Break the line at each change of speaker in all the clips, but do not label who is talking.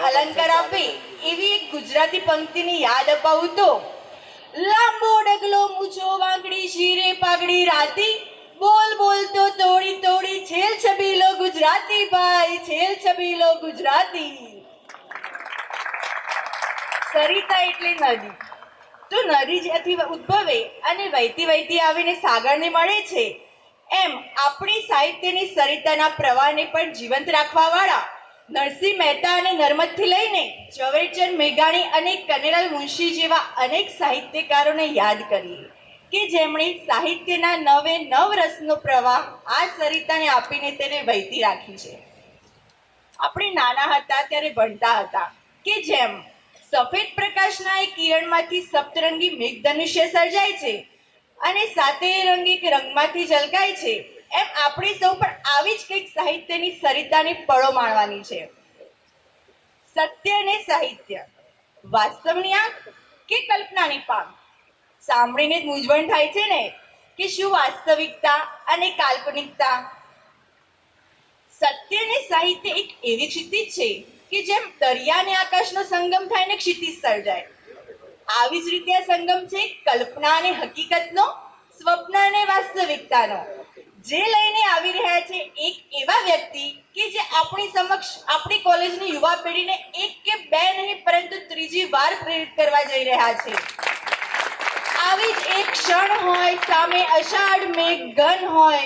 અલંકાર આપે એવી એક ગુજરાતી પંક્તિની યાદ અપાવું તો, લાંબો ડગલો મૂછો વાંકડી શીરે પાઘડી રાતી, બોલ બોલ તો તોડી તોડી છેલ છબીલો ગુજરાતી ભાઈ, છેલ છબીલો ગુજરાતી. સરિતા એટલે નદી, તો નદી જ્યાંથી ઉદ્ભવે અને વહેતી વહેતી આવીને સાગરને મળે છે, એમ આપણી સાહિત્યની સરિતાના પ્રવાહને પણ જીવંત રાખવા વાળા નરસિંહ મહેતા અને નર્મદથી લઈને ઝવેરચંદ મેઘાણી અને કનૈયાલાલ મુનશી જેવા અનેક સાહિત્યકારોને યાદ કરીએ કે જેમણે સાહિત્યના નવે નવ રસનો પ્રવાહ આ સરિતાને આપીને તેને વહેતી રાખી છે. આપણે નાના હતા ત્યારે ભણતા હતા કે જેમ સફેદ પ્રકાશના એક કિરણમાંથી સપ્તરંગી મેઘધનુષ્ય સર્જાય છે અને સાતે રંગ એક રંગમાંથી ઝલકાય છે, એમ આપણે સૌ પણ આવી જ કંઈક સાહિત્યની સરિતાની પળો માણવાની છે. સત્ય અને સાહિત્ય, વાસ્તવની આંખ કે કલ્પનાની પાંખ? સાંભળીને જ મૂંઝવણ થાય છે ને કે શું વાસ્તવિકતા અને કાલ્પનિકતા? સત્ય અને સાહિત્ય એક એવી ક્ષિતિજ છે કે જેમ દરિયા અને આકાશનો સંગમ થાય ને ક્ષિતિજ સર્જાય, આવી જ રીતે આ સંગમ છે કલ્પના અને હકીકતનો, સ્વપ્ન અને વાસ્તવિકતાનો. જે લઈને આવી રહ્યા છે એક એવા વ્યક્તિ કે જે આપણી સમક્ષ આપણી કોલેજની યુવા પેઢીને એક કે બે નહીં પરંતુ ત્રીજી વાર પ્રેરિત કરવા જઈ રહ્યા છે. આવી જ એક ક્ષણ હોય, સામે અષાઢ મેઘ ઘન હોય,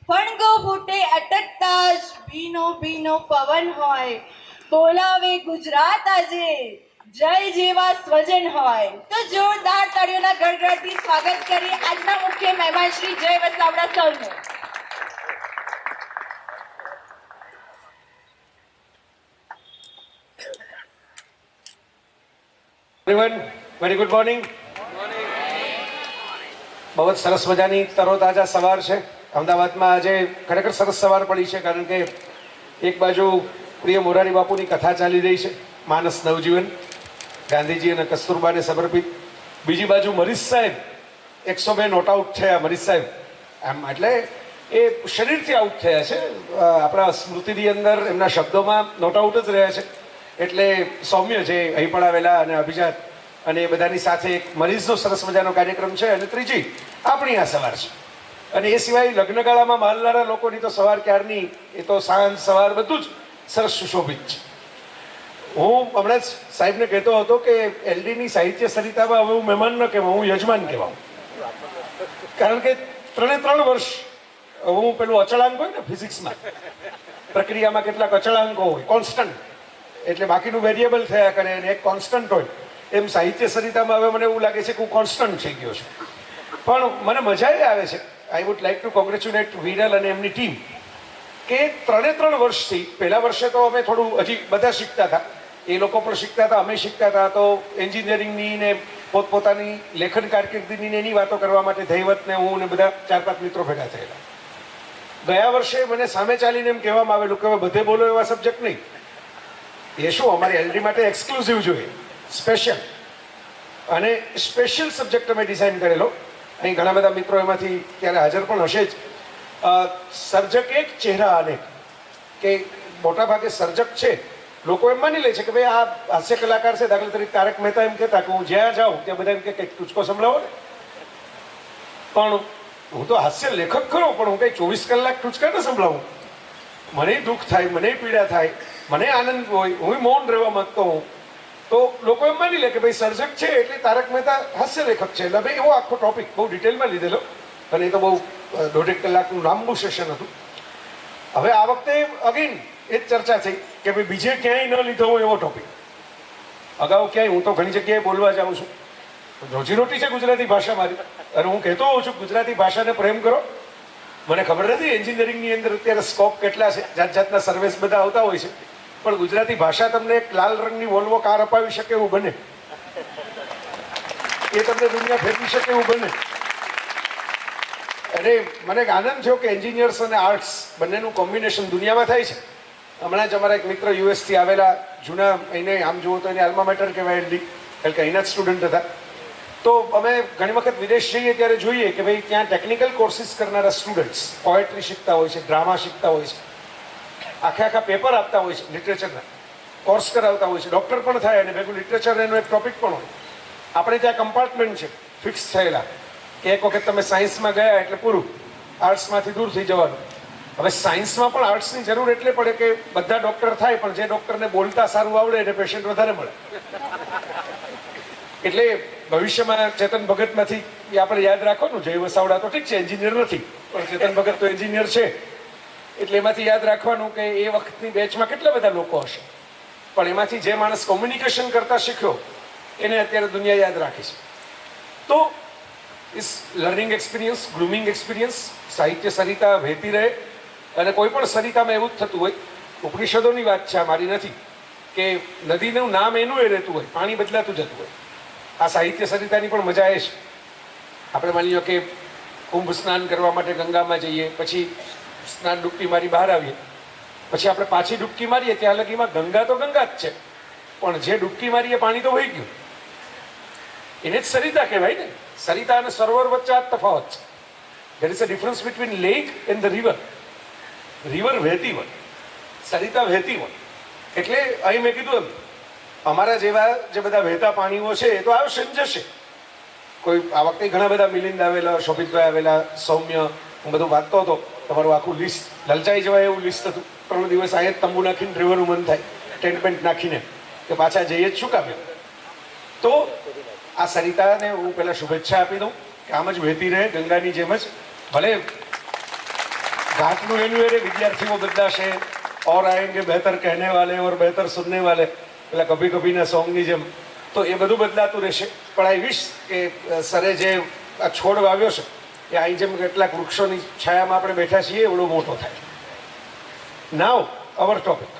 ફણગો ફૂટે અટકતા જ ભીનો ભીનો પવન હોય, બોલાવે ગુજરાત આજે જય જેવા સ્વજન હોય. તો જોરદાર તાળીઓના ગડગડાટથી સ્વાગત કરીએ આજના મુખ્ય મહેમાન શ્રી જય વસાવડા સરનું.
Everyone, very good morning. બહુ જ સરસ મજાની તરોતાજા સવાર છે. અમદાવાદમાં આજે ખરેખર સરસ સવાર પડી છે, કારણ કે એક બાજુ પ્રિય મોરારી બાપુની કથા ચાલી રહી છે, માનસ નવજીવન, ગાંધીજી અને કસ્તુરબાને સમર્પિત. બીજી બાજુ મરીઝ સાહેબ 102 નોટ આઉટ થયા. મરીઝ સાહેબ આમ એટલે એ શરીરથી આઉટ થયા છે, આપણા સ્મૃતિની અંદર એમના શબ્દોમાં નોટ આઉટ જ રહ્યા છે. એટલે સૌમ્ય છે અહીં પણ આવેલા અને અભિજાત અને એ બધાની સાથે એક મરીઝનો સરસ મજાનો કાર્યક્રમ છે. અને ત્રીજી આપણી આ સવાર છે. અને એ સિવાય લગ્નગાળામાં માલનારા લોકોની તો સવાર ક્યારની, એ તો સાંજ સવાર બધું જ સરસ સુશોભિત છે. હું હમણાં જ સાહેબને કહેતો હતો કે એલડીની સાહિત્ય સરિતામાં હવે હું મહેમાન ન કહેવાઉં, હું યજમાન કહેવાઉં. કારણ કે 3 વર્ષ હું પેલું અચળાંક હોય ને ફિઝિક્સમાં, પ્રક્રિયામાં કેટલાક અચળાંકો હોય કોન્સ્ટન્ટ, એટલે બાકીનું વેરિયેબલ થયા કરે અને એક કોન્સ્ટન્ટ હોય, એમ સાહિત્ય સરિતામાં હવે મને એવું લાગે છે કે હું કોન્સ્ટન્ટ થઈ ગયો છું. પણ મને મજા એ આવે છે. I would like to congratulate Viral અને એમની ટીમ કે 3 વર્ષથી, પહેલા વર્ષે તો અમે થોડું હજી બધા શીખતા હતા, એ લોકો પણ શીખતા હતા, અમે શીખતા હતા, તો એન્જિનિયરિંગની ને પોતપોતાની લેખન કારકિર્દીની એની વાતો કરવા માટે ધૈવત ને હું ને બધા 4-5 મિત્રો ભેગા થયેલા. ગયા વર્ષે મને સામે ચાલીને એમ કહેવામાં આવેલું કે હવે બધે બોલો એવા સબ્જેક્ટ નહીં, એ શું અમારી એલડી માટે એક્સક્લુઝિવ જોઈએ, સ્પેશિયલ. અને સ્પેશિયલ સબ્જેક્ટ અમે ડિઝાઇન કરેલો. અહીં ઘણા બધા મિત્રો એમાંથી ત્યારે હાજર પણ હશે જ. સર્જક એક, ચહેરા અનેક. કે મોટા ભાગે સર્જક છે, લોકો એમ માની લે છે કે ભાઈ આ હાસ્ય કલાકાર છે. દાખલા તરીકે તારક મહેતા એમ કહેતા કે હું જ્યાં જાઉં ત્યાં બધા એમ કે કંઈક ટૂચકો સંભળાવો ને. પણ હું તો હાસ્ય લેખક ખરો, પણ હું કંઈ 24 કલાક ટૂચકા ન સંભળાવું. મને દુઃખ થાય, મને પીડા થાય, મને આનંદ હોય, હું મૌન રહેવા માંગતો હોઉં, તો લોકો એમ માની લે કે ભાઈ સર્જક છે એટલે તારક મહેતા હાસ્ય લેખક છે. એટલે ભાઈ એવો આખો ટોપિક બહુ ડિટેલમાં લીધેલો, અને એ તો બહુ 1.5 કલાકનું લાંબુ સેશન હતું. હવે આ વખતે અગેન એ જ ચર્ચા થઈ કે ભાઈ બીજે ક્યાંય ન લીધો હોય એવો ટોપિક. અગાઉ ક્યાંય હું તો ઘણી જગ્યાએ બોલવા જાઉં છું, રોજીરોટી છે ગુજરાતી ભાષા મારી, અને હું કહેતો હોઉં છું ગુજરાતી ભાષાને પ્રેમ કરો. મને ખબર નથી એન્જિનિયરિંગની અંદર અત્યારે સ્કોપ કેટલા છે, જાત જાતના સર્વિસ બધા આવતા હોય છે, પણ ગુજરાતી ભાષા તમને એક લાલ રંગની વોલ્વો કાર અપાવી શકે એવું બને, એ તમને દુનિયા ફેરવી શકે એવું બને. અને મને એક આનંદ થયો કે એન્જિનિયર્સ અને આર્ટ્સ બંનેનું કોમ્બિનેશન દુનિયામાં થાય છે. હમણાં જ અમારા એક મિત્ર યુએસથી આવેલા, જૂના, એને આમ જુઓ તો એને આલ્મા મેટર કહેવાય એલડી, કારણ કે અહીંના જ સ્ટુડન્ટ હતા. તો અમે ઘણી વખત વિદેશ જઈએ ત્યારે જોઈએ કે ભાઈ ત્યાં ટેકનિકલ કોર્સિસ કરનારા સ્ટુડન્ટ્સ પોએટ્રી શીખતા હોય છે, ડ્રામા શીખતા હોય છે, આખા પેપર આપતા હોય છે લિટરેચરના. કોર્સ કરાવતા હોય છે, ડૉક્ટર પણ થાય અને ભેગું લિટરેચર એનો એક ટોપિક પણ હોય. આપણે ત્યાં કમ્પાર્ટમેન્ટ છે ફિક્સ થયેલા કે એક વખત તમે સાયન્સમાં ગયા એટલે પૂરું, આર્ટ્સમાંથી દૂર થઈ જવાનું. હવે સાયન્સમાં પણ આર્ટ્સની જરૂર એટલે પડે કે બધા ડૉક્ટર થાય પણ જે ડૉક્ટરને બોલતા સારું આવડે એને પેશન્ટ વધારે મળે. એટલે ભવિષ્યમાં ચેતન ભગતમાંથી આપણે યાદ રાખવાનું, જય વસાવડા તો ઠીક છે એન્જિનિયર નથી પણ ચેતન ભગત તો એન્જિનિયર છે, એટલે એમાંથી યાદ રાખવાનું કે એ વખતની બેચમાં કેટલા બધા લોકો હશે, પણ એમાંથી જે માણસ કોમ્યુનિકેશન કરતા શીખ્યો એને અત્યારે દુનિયા યાદ રાખી છે. તો is learning experience, grooming experience, સાહિત્ય સરિતા વહેતી રહે. અને કોઈ પણ સરિતામાં એવું જ થતું હોય, ઉપનિષદોની વાત છે આ મારી નથી, કે નદીનું નામ એનું એ રહેતું હોય, પાણી બદલાતું જતું હોય. આ સાહિત્ય સરિતાની પણ મજા એ છે. આપણે માની લો કે કુંભ સ્નાન કરવા માટે ગંગામાં જઈએ, પછી સ્નાન ડૂબકી મારી બહાર આવીએ, પછી આપણે પાછી ડૂબકી મારીએ ત્યાં લગીમાં ગંગા તો ગંગા જ છે, પણ જે ડૂબકી મારીએ પાણી તો વહી ગયું, એને જ સરિતા કહેવાય ને. સરિતા અને સરોવર વચ્ચે આ તફાવત છે. there is a difference between lake and the river. River વહેતી હોય, સરિતા વહેતી હોય. એટલે અહીં મેં કીધું એમ અમારા જેવા જે બધા વહેતા પાણીઓ છે એ તો આવશે ને જશે. કોઈ આ વખતે ઘણા બધા મિલિંદ આવેલા, શોભિતભાઈ આવેલા, સૌમ્ય, હું બધું વાંચતો હતો, તમારું આખું લિસ્ટ લલચાઈ જવાય એવું લિસ્ટ હતું. 3 દિવસ આ જ તંબુ નાખીને રહેવાનું મન થાય, ટેન્ટ પેન્ટ નાખીને કે પાછા જઈએ જ શું કામ. તો આ સરિતાને હું પહેલા શુભેચ્છા આપી દઉં કે આમ જ વહેતી રહે ગંગાની જેમ જ. ભલે ઘાટનું એનું એ વિદ્યાર્થીઓ બદલાશે, ઓર આएंगे બહેતર કહેને વાલે ઓર બહેતર સુનને વાલે, પેલા કભી કભીના સોંગની જેમ, તો એ બધું બદલાતું રહેશે. પણ આઈ વિશ કે સરે જે આ છોડ વાવ્યો છે એ અહીં જેમ કેટલાક વૃક્ષોની છાયામાં આપણે બેઠા છીએ એવડો મોટો થાય. નાવ અવર ટોપિક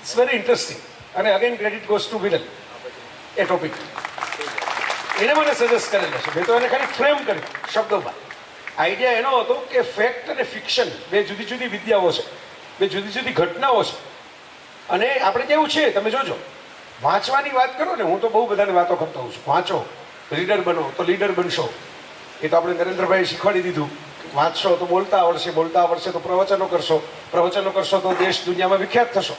ઇટ્સ વેરી ઇન્ટરેસ્ટિંગ, અને again credit goes to Viral. A topic એને મને સજેસ્ટ કરેલો છે, મેં તો એને ખાલી ફ્રેમ કર્યું શબ્દોમાં. આઈડિયા એનો હતો કે ફેક્ટ અને ફિક્શન બે જુદી જુદી વિદ્યાઓ છે, બે જુદી જુદી ઘટનાઓ છે. અને આપણે કેવું છે તમે જોજો, વાંચવાની વાત કરો ને, હું તો બહુ બધાને વાતો કરતો હોઉં છું, વાંચો રીડર બનો તો લીડર બનશો. એ તો આપણે નરેન્દ્રભાઈએ શીખવાડી દીધું. વાંચશો તો બોલતા આવડશે, બોલતા આવડશે તો પ્રવચનો કરશો, પ્રવચનો કરશો તો દેશ દુનિયામાં વિખ્યાત થશો.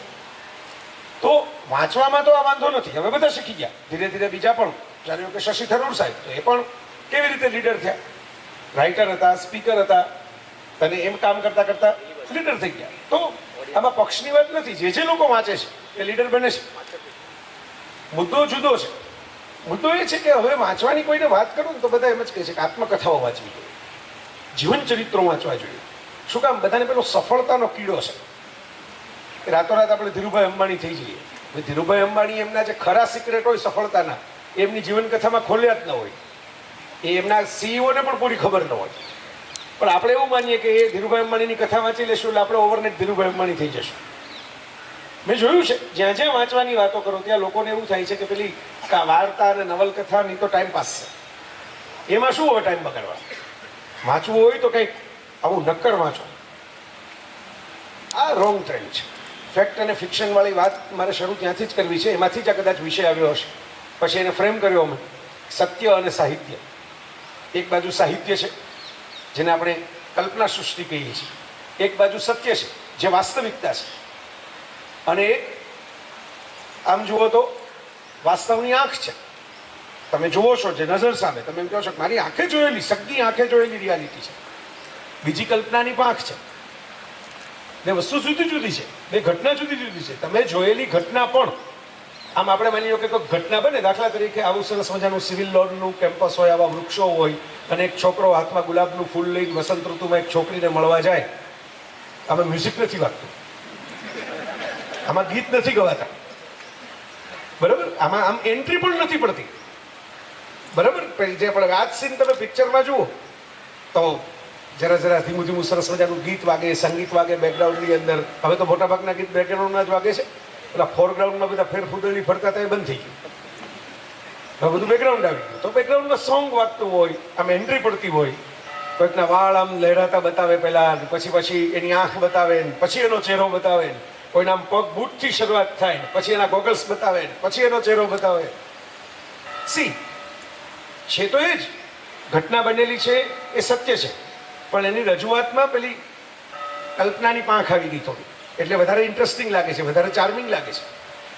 તો વાંચવામાં તો આ વાંધો નથી, હવે બધા શીખી ગયા ધીરે ધીરે. બીજા પણ જાણ્યું કે શશી થરૂર સાહેબ, તો એ પણ કેવી રીતે લીડર થયા, રાઇટર હતા, સ્પીકર હતા, અને એમ કામ કરતા કરતા લીડર થઈ ગયા. તો આમાં પક્ષની વાત નથી, જે લોકો વાંચે છે એ લીડર બને છે. મુદ્દો જુદો છે. મુદ્દો એ છે કે હવે વાંચવાની કોઈને વાત કરું ને તો બધા એમ જ કહે છે કે આત્મકથાઓ વાંચવી જોઈએ, જીવન ચરિત્રો વાંચવા જોઈએ. શું કામ? બધાને પેલો સફળતાનો કીડો છે. રાતોરાત આપણે ધીરુભાઈ અંબાણી થઈ જઈએ. ધીરુભાઈ અંબાણી એમના જે ખરા સિક્રેટ હોય સફળતાના, એમની જીવનકથામાં ખોલ્યા જ ન હોય. એ એમના સીઈઓને પણ પૂરી ખબર ન હોય. પણ આપણે એવું માનીએ કે એ ધીરુભાઈ અંબાણીની કથા વાંચી લેશું એટલે આપણે ઓવરનાઇટ ધીરુભાઈ અંબાણી થઈ જશું. મેં જોયું છે જ્યાં જ્યાં વાંચવાની વાતો કરો ત્યાં લોકોને એવું થાય છે કે પેલી વાર્તા અને નવલકથાની તો ટાઈમ પાસ છે, એમાં શું હોય ટાઈમ બગાડવા. વાંચવું હોય તો કંઈક આવું નક્કર વાંચો. આ રોંગ ટ્રેન્ડ છે. ફેક્ટ અને ફિક્શન વાળી વાત મારે શરૂ ત્યાંથી જ કરવી છે, એમાંથી જ આ કદાચ વિષય આવ્યો હશે. પછી એને ફ્રેમ કર્યો અમે, સત્ય અને સાહિત્ય. એક બાજુ સાહિત્ય છે જેને આપણે કલ્પના સૃષ્ટિ કહીએ છીએ, એક બાજુ સત્ય છે જે વાસ્તવિકતા છે. અને આમ જુઓ તો વાસ્તવની આંખ છે, તમે જુઓ છો જે નજર સામે, તમે એમ કહો છો કે મારી આંખે જોયેલી, સગી આંખે જોયેલી રિયાલિટી છે. બીજી કલ્પનાની પણ આંખ છે. બે વસ્તુ જુદી જુદી છે, બે ઘટના જુદી જુદી છે. તમે જોયેલી ઘટના પણ આમ આપણે માની લો કે કોઈ ઘટના બને, દાખલા તરીકે આવું સરસ મજાનું સિવિલ લોનનું કેમ્પસ હોય, આવા વૃક્ષો હોય, અને એક છોકરો હાથમાં ગુલાબનું ફૂલ લઈને વસંત ઋતુમાં એક છોકરીને મળવા જાય. આમાં મ્યુઝિક નથી વાગતું, આમાં ગીત નથી ગવાતા, બરાબર? આમાં આમ એન્ટ્રી પણ નથી પડતી, બરાબર? જે આપણે આ સીન તમે પિક્ચરમાં જુઓ તો જરા જરા ધીમું ધીમું સરસ મજાનું ગીત વાગે, સંગીત વાગે બેકગ્રાઉન્ડની અંદર. હવે તો મોટાભાગના ગીત બેકગ્રાઉન્ડમાં જ વાગે છે. પેલા ફોરગ્રાઉન્ડમાં બધા ફેરફૂદડી ફરતા હતા એ બંધ થઈ ગયું, હવે બધું બેકગ્રાઉન્ડ આવી ગયું. તો બેકગ્રાઉન્ડમાં સોંગ વાગતું હોય, આમ એન્ટ્રી પડતી હોય, કોઈકના વાળ આમ લહેરાતા બતાવે પહેલા, પછી એની આંખ બતાવે, પછી એનો ચહેરો બતાવે, કોઈના આમ પગ બૂટથી શરૂઆત થાય, પછી એના ગોગલ્સ બતાવે, પછી એનો ચહેરો બતાવે. સી છે તો એ જ ઘટના બનેલી છે, એ સત્ય છે, પણ એની રજૂઆતમાં પેલી કલ્પનાની પાંખ આવી ગઈ થોડી, એટલે વધારે ઇન્ટરેસ્ટિંગ લાગે છે, વધારે ચાર્મિંગ લાગે છે.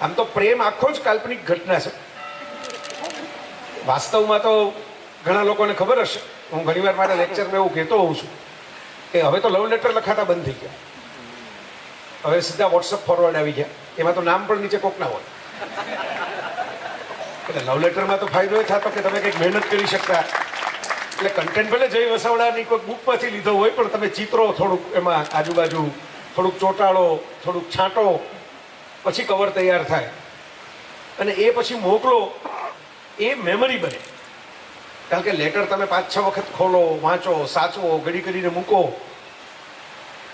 આમ તો પ્રેમ આખો જ કાલ્પનિક ઘટના છે. વાસ્તવમાં તો ઘણા લોકોને ખબર હશે, હું ઘણીવાર મારા લેક્ચરમાં એવું કહેતો હોઉં છું કે હવે તો લવ લેટર લખાતા બંધ થઈ ગયા. હવે સીધા વોટ્સઅપ ફોરવર્ડ આવી ગયા, એમાં તો નામ પણ નીચે કોકના હોય. એટલે લવ લેટરમાં તો ફાયદો એ થતો કે તમે કંઈક મહેનત કરી શકતા. એટલે કન્ટેન્ટ ભલે જય વસાવડાની કોઈ બુકમાંથી લીધો હોય, પણ તમે ચિત્રો થોડુંક એમાં આજુબાજુ થોડુંક ચોંટાડો, થોડુંક છાંટો, પછી કવર તૈયાર થાય અને એ પછી મોકલો. એ મેમરી બને. કારણ કે લેટર તમે 5-6 વખત ખોલો, વાંચો, સાચવો, ઘડી કરીને મૂકો,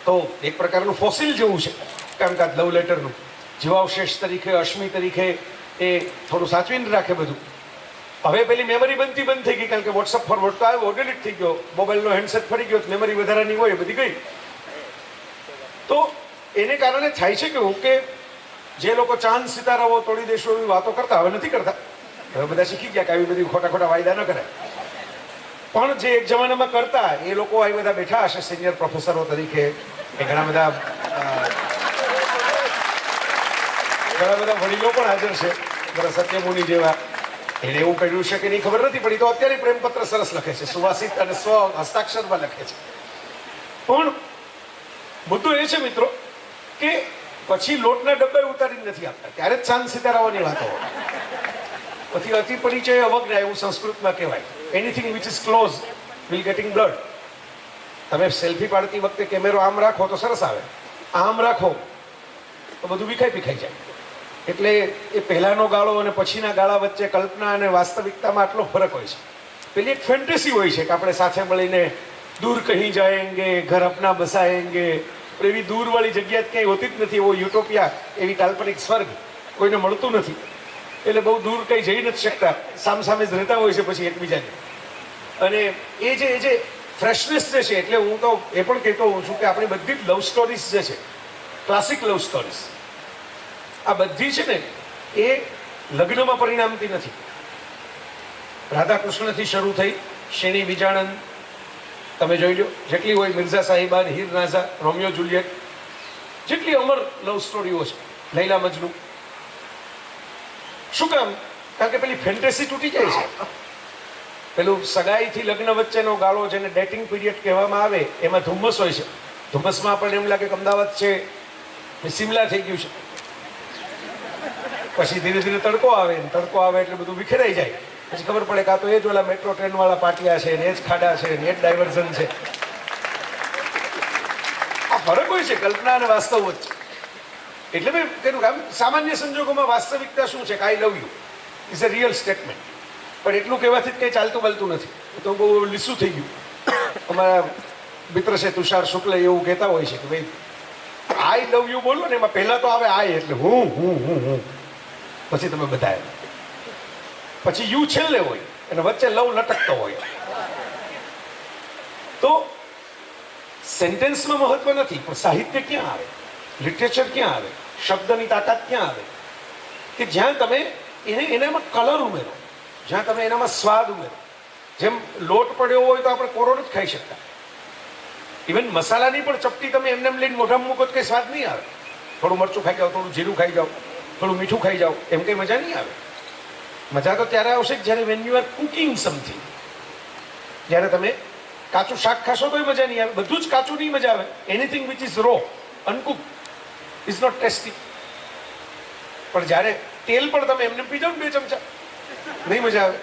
તો એક પ્રકારનું ફોસિલ જેવું છે કામકાજ લવ લેટરનું. જીવાવશેષ તરીકે, અશ્મિ તરીકે એ થોડું સાચવીને રાખે બધું. હવે પેલી મેમરી બનતી બંધ થઈ ગઈ, કારણ કે વોટ્સઅપ ફોરવર્ડ તો આવ્યો, ડિલીટ થઈ ગયો, મોબાઈલનો હેન્ડસેટ ફરી ગયો, મેમરી વધારાની હોય બધી ગઈ. તો એને કારણે થાય છે કેવું કે જે લોકો ચાંદ સિતારાઓ તોડી દેશો એવી વાતો કરતા, હવે નથી કરતા. હવે બધા શીખી ગયા કે આવી બધી ખોટા ખોટા વાયદા ન કરાય. પણ જે એક જમાનામાં કરતા એ લોકો આવી બધા બેઠા હશે સિનિયર પ્રોફેસરો તરીકે, એ ઘણા બધા વડીલો પણ હાજર છે, બધા સત્યમુનિ જેવા. એને એવું કર્યું છે કે નહીં ખબર નથી પડી, તો અત્યારે પ્રેમપત્ર સરસ લખે છે, સુવાસિત અને સ્વ હસ્તાક્ષરમાં લખે છે. પણ મુદ્દો એ છે મિત્રો કે પછી લોટના ડબ્બે ઉતારીને નથી આપતા, ત્યારે જ ચાંદ સિતારાઓની વાતો હોય. પછી અતિ પરિચય અવજ્ઞા એવું સંસ્કૃતમાં કહેવાય. Anything which is close will getting blood. તમે સેલ્ફી પાડતી વખતે કેમેરો આમ રાખો તો સરસ આવે, આમ રાખો તો બધું વિખાઈ પીખાઈ જાય. એટલે એ પહેલાનો ગાળો અને પછીના ગાળા વચ્ચે કલ્પના અને વાસ્તવિકતામાં આટલો ફરક હોય છે. પેલી એક ફેન્ટેસી હોય છે કે આપણે સાથે મળીને દૂર કહી જાયેંગે, ઘર અપના બસાયેંગે. એવી દૂરવાળી જગ્યા ક્યાંય હોતી જ નથી. એવો યુટોપિયા, એવી કાલ્પનિક સ્વર્ગ કોઈને મળતું નથી. એટલે બહુ દૂર કંઈ જઈ નથી શકતા, સામસામે જ રહેતા હોય છે પછી એકબીજાને. અને એ જે ફ્રેશનેસ જે છે, એટલે હું તો એ પણ કહેતો હોઉં છું કે આપણી બધી જ લવ સ્ટોરીઝ જે છે, ક્લાસિક લવ સ્ટોરીઝ, આ બધી છે ને એ લગ્નમાં પરિણામતી નથી. રાધા કૃષ્ણથી શરૂ થઈ શેણી વિજાણંદ તમે જોઈ લો, જેટલી હોય મિર્ઝા સાહિબા, હીર નાઝા, રોમિયો જુલિયટ, જેટલી અમર લવ સ્ટોરીઓ છે, લૈલા મજનુ. શું કામ? કારણ કે પેલી ફેન્ટેસી તૂટી જાય છે. પેલું સગાઈથી લગ્ન વચ્ચેનો ગાળો, જેને ડેટિંગ પીરિયડ કહેવામાં આવે, એમાં ધુમ્મસ હોય છે. ધુમ્મસમાં પણ એમ લાગે કે અમદાવાદ છે સિમલા થઈ ગયું છે. પછી ધીરે ધીરે તડકો આવે, તડકો આવે એટલે બધું વિખેરાઈ જાય. પછી ખબર પડે કે આ તો એ જ ઓલા મેટ્રો ટ્રેન વાળા પાટિયા છે, ને એ જ ખાડા છે, ને એ જ ડાયવર્ઝન છે. આ ફરક હોય છે કલ્પના અને વાસ્તવ વચ્ચે. એટલે મેં કહ્યું કે આમ સામાન્ય સંજોગોમાં વાસ્તવિકતા શું છે કે I love you is a real statement. પણ એટલું કહેવાથી જ કંઈ ચાલતું બલતું નથી. તો બહુ લીસું થઈ ગયું. અમારા મિત્ર છે તુષાર શુક્લ એવું કહેતા હોય છે કે ભાઈ આઈ લવ યુ બોલો ને, એમાં પહેલા તો આવે આઈ, એટલે હું પછી તમે બધા, પછી યુ છેલ્લે હોય અને વચ્ચે લવ લટકતો હોય. તો સેન્ટેન્સમાં મહત્વ નથી, પણ સાહિત્ય ક્યાં આવે, લિટરેચર ક્યાં આવે, શબ્દની તાકાત ક્યાં આવે કે જ્યાં તમે એનામાં કલર ઉમેરો, જ્યાં તમે એનામાં સ્વાદ ઉમેરો. જેમ લોટ પડ્યો હોય તો આપણે કોરો જ ખાઈ શકતા. ઇવન મસાલાની પણ ચપટી તમે એમને લઈને મોઢામાં મૂકો તો કંઈ સ્વાદ નહીં આવે. થોડું મરચું ખાઈ જાઓ, થોડું જીરું ખાઈ જાઓ, થોડું મીઠું ખાઈ જાઓ, એમ કંઈ મજા નહીં આવે. મજા તો ત્યારે આવશે જ્યારે when you are cooking something. જ્યારે તમે કાચું શાક ખાશો તોય મજા નહીં આવે, બધું જ કાચું નહીં મજા આવે. Anything which is raw, uncook is not tasty. પણ જ્યારે તેલ પણ તમે એમને પી જાઓ ને 2 ચમચા, નહીં મજા આવે.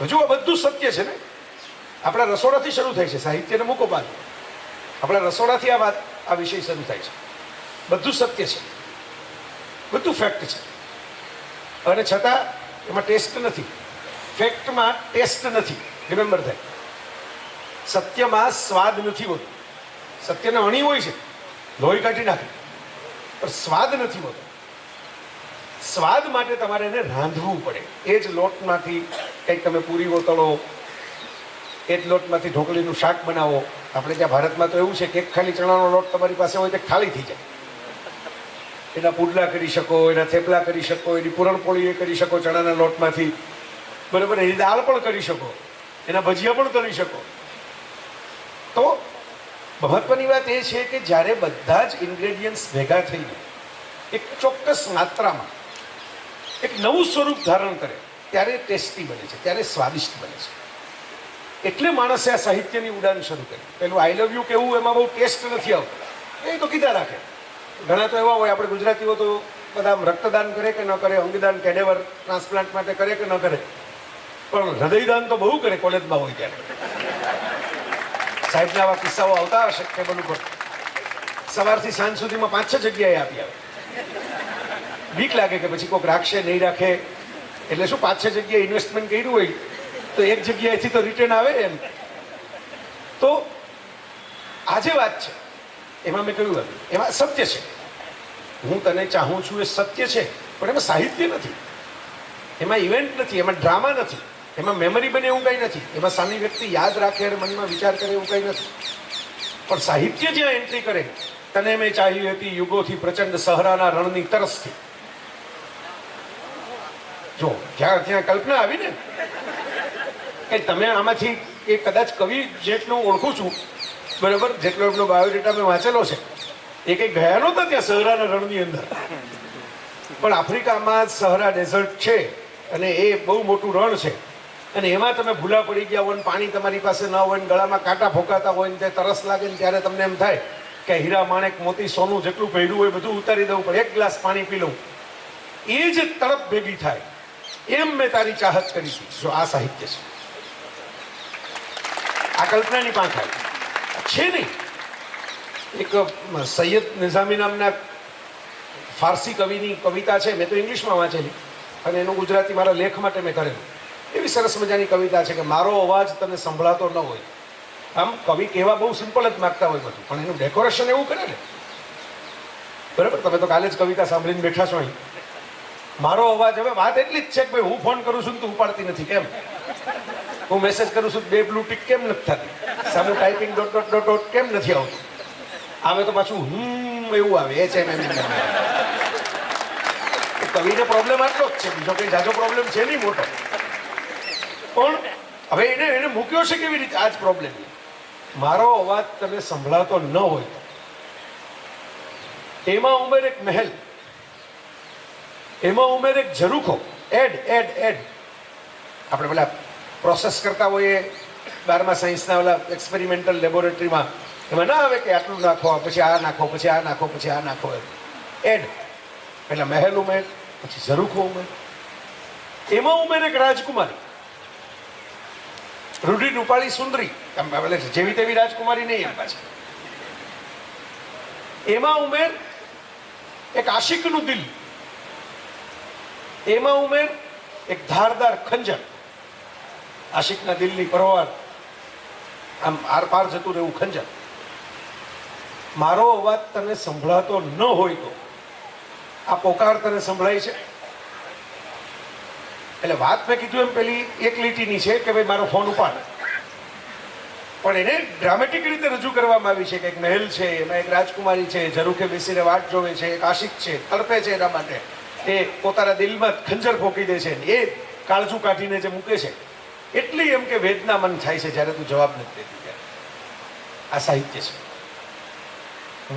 હજુ આ બધું સત્ય છે ને. આપણા રસોડાથી શરૂ થાય છે, સાહિત્યને મૂકો બાદ. આપણા રસોડાથી આ વિષય શરૂ થાય છે. બધું સત્ય છે, બધું ફેક્ટ છે. અને છતાં એમાં ટેસ્ટ નથી. ફેક્ટમાં ટેસ્ટ નથી. રિમેમ્બર થાય, સત્યમાં સ્વાદ નથી હોતો. સત્યને અણી હોય છે, લોહી કાઢી નાખે, પણ સ્વાદ નથી હોતો. સ્વાદ માટે તમારે એને રાંધવું પડે. એ જ લોટમાંથી કંઈક તમે પૂરીઓ તળો, એ જ લોટમાંથી ઢોકળીનું શાક બનાવો. આપણે ત્યાં ભારતમાં તો એવું છે કે એક ખાલી ચણાનો લોટ તમારી પાસે હોય તો ખાલી થઈ જાય. એના પુડલા કરી શકો, એના થેપલા કરી શકો, એની પૂરણપોળી કરી શકો ચણાના લોટમાંથી, બરાબર. એની દાળ પણ કરી શકો, એના ભજીયા પણ કરી શકો. તો મહત્વની વાત એ છે કે જ્યારે બધા જ ઇન્ગ્રેડિયન્ટ્સ ભેગા થઈ જાય એક ચોક્કસ માત્રામાં એક નવું સ્વરૂપ ધારણ કરે ત્યારે ટેસ્ટી બને છે, ત્યારે સ્વાદિષ્ટ બને છે. એટલે માણસે આ સાહિત્યની ઉડાન શરૂ કરી. પેલું આઈ લવ યુ કેવું એમાં બહુ ટેસ્ટ નથી આવતો, એ તો કીધા રાખે. ઘણા તો એવા હોય, આપણે ગુજરાતીઓ તો બધા રક્તદાન કરે કે ન કરે, અંગદાન કેડેવર ટ્રાન્સપ્લાન્ટ માટે કરે કે ન કરે, પણ હૃદયદાન તો બહુ કરે કોલેજમાં હોય ત્યારે. સાહેબના આવા કિસ્સાઓ આવતા હશે ટેબલ ઉપર, સવારથી સાંજ સુધીમાં 5-6 જગ્યાએ આપી આવે. બીક લાગે કે પછી કોઈક રાખશે નહીં રાખે, એટલે શું 5-6 જગ્યાએ ઇન્વેસ્ટમેન્ટ કર્યું હોય તો એક જગ્યાએથી તો રિટર્ન આવે એમ. તો આ જે વાત છે એમાં મેં કહ્યું એમાં સત્ય છે. હું તને ચાહું છું એ સત્ય છે, પણ એમાં સાહિત્ય નથી, એમાં ઇવેન્ટ નથી, એમાં ડ્રામા નથી, એમાં મેમરી બને એવું કંઈ નથી, એમાં સામી વ્યક્તિ યાદ રાખે અને મનમાં વિચાર કરે એવું કંઈ નથી. પણ સાહિત્ય જ્યાં એન્ટ્રી કરે, તને મેં ચાહી હતી યુગોથી પ્રચંડ સહરાના રણની તરસથી, જો ત્યાં કલ્પના આવી ને કે તમે આમાંથી એ કદાચ કવિ જેટલું ઓળખું છું બરાબર, જેટલો એમનો બાયોડેટા મેં વાંચેલો છે, એ કંઈ ગયા નહોતા ત્યાં સહરાના રણની અંદર, પણ આફ્રિકામાં સહરા ડેઝર્ટ છે અને એ બહુ મોટું રણ છે, અને એમાં તમે ભૂલા પડી ગયા હોય, પાણી તમારી પાસે ન હોય, ગળામાં કાંટા ફોંકાતા હોય ને તે તરસ લાગે ને ત્યારે તમને એમ થાય કે હીરા માણેક મોતી સોનું જેટલું પહેર્યું હોય બધું ઉતારી દઉં, પણ એક ગ્લાસ પાણી પી લઉં, એ જે તડપ ભેગી થાય, એમ મેં તારી ચાહત કરી હતી. જો આ સાહિત્ય છે, આ કલ્પનાની પાંખ છે નહીં. એક સૈયદ નિઝામી નામના ફારસી કવિની કવિતા છે, મેં તો ઇંગ્લિશમાં વાંચેલી અને એનું ગુજરાતી મારા લેખ માટે મેં કરેલું. એવી સરસ મજાની કવિતા છે કે મારો અવાજ તને સંભળાતો ન હોય. આમ કવિ કહેવા બહુ સિમ્પલ જ માગતા હોય બધું, પણ એનું ડેકોરેશન એવું કરે ને, બરાબર. તમે તો કાલે જ કવિતા સાંભળીને બેઠા છો અહીં. મારો અવાજ, હવે વાત એટલી જ છે કે ભાઈ હું ફોન કરું છું તું ઉપાડતી નથી કેમ, હું મેસેજ કરું છું 2 બ્લુ ટિક કેમ નથી થતી, સામું typing dot dot dot dot કેમ નથી આવતું, આવે તો પાછું એવું આવે, કવિને પ્રોબ્લેમ આટલો જ છે, બીજો કઈ જાજો પ્રોબ્લેમ છે નહીં મોટો. પણ હવે એને મૂક્યો છે કેવી રીતે આ જ પ્રોબ્લેમ. મારો અવાજ તને સંભળાતો ન હોય તો એમાં ઉમેર એક મહેલ, એમાં ઉમેર એક ઝરૂખો, એડ એડ એડ. આપણે પેલા પ્રોસેસ કરતા હોઈએ 12મા સાયન્સના ઓલા એક્સપેરિમેન્ટલ લેબોરેટરીમાં, એમાં ના આવે કે આટલું નાખો, પછી આ નાખો, પછી આ નાખો, પછી આ નાખો, એડ. પેલા મહેલ ઉમેર, પછી ઝરૂખો ઉમેર, એમાં ઉમેર એક રાજકુમારી, રૂઢી રૂપાળી સુંદરી, જેવી તેવી રાજકુમારી નહીં એમ પાછી. એમાં ઉમેર એક આશિકનું દિલ, એમાં ઉમેર એક ધારદાર ખંજર, આશિકના દિલની પરવાર આમ આર પાર જતું રહેવું ખંજર. મારો અવાજ તને સંભળાતો ન હોય તો આ પોકાર તને સંભળાય છે. એટલે વાત મેં કીધું એમ પેલી એક લીટીની છે કે ભાઈ મારો ફોન ઉપાડ, પણ એને ડ્રામેટિક રીતે રજૂ કરવામાં આવી છે કે એક મહેલ છે, એમાં એક રાજકુમારી છે, ઝરૂખે બેસીને વાટ જોવે છે, એક આશિક છે, તડપે છે એના માટે, એ પોતાના દિલમાં ખંજર ફોકી દે છે, એ કાળજું કાઢીને જે મૂકે છે, એટલી એમ કે વેદના મન થાય છે જ્યારે તું જવાબ નથી દેતી ત્યારે. આ સાહિત્ય છે.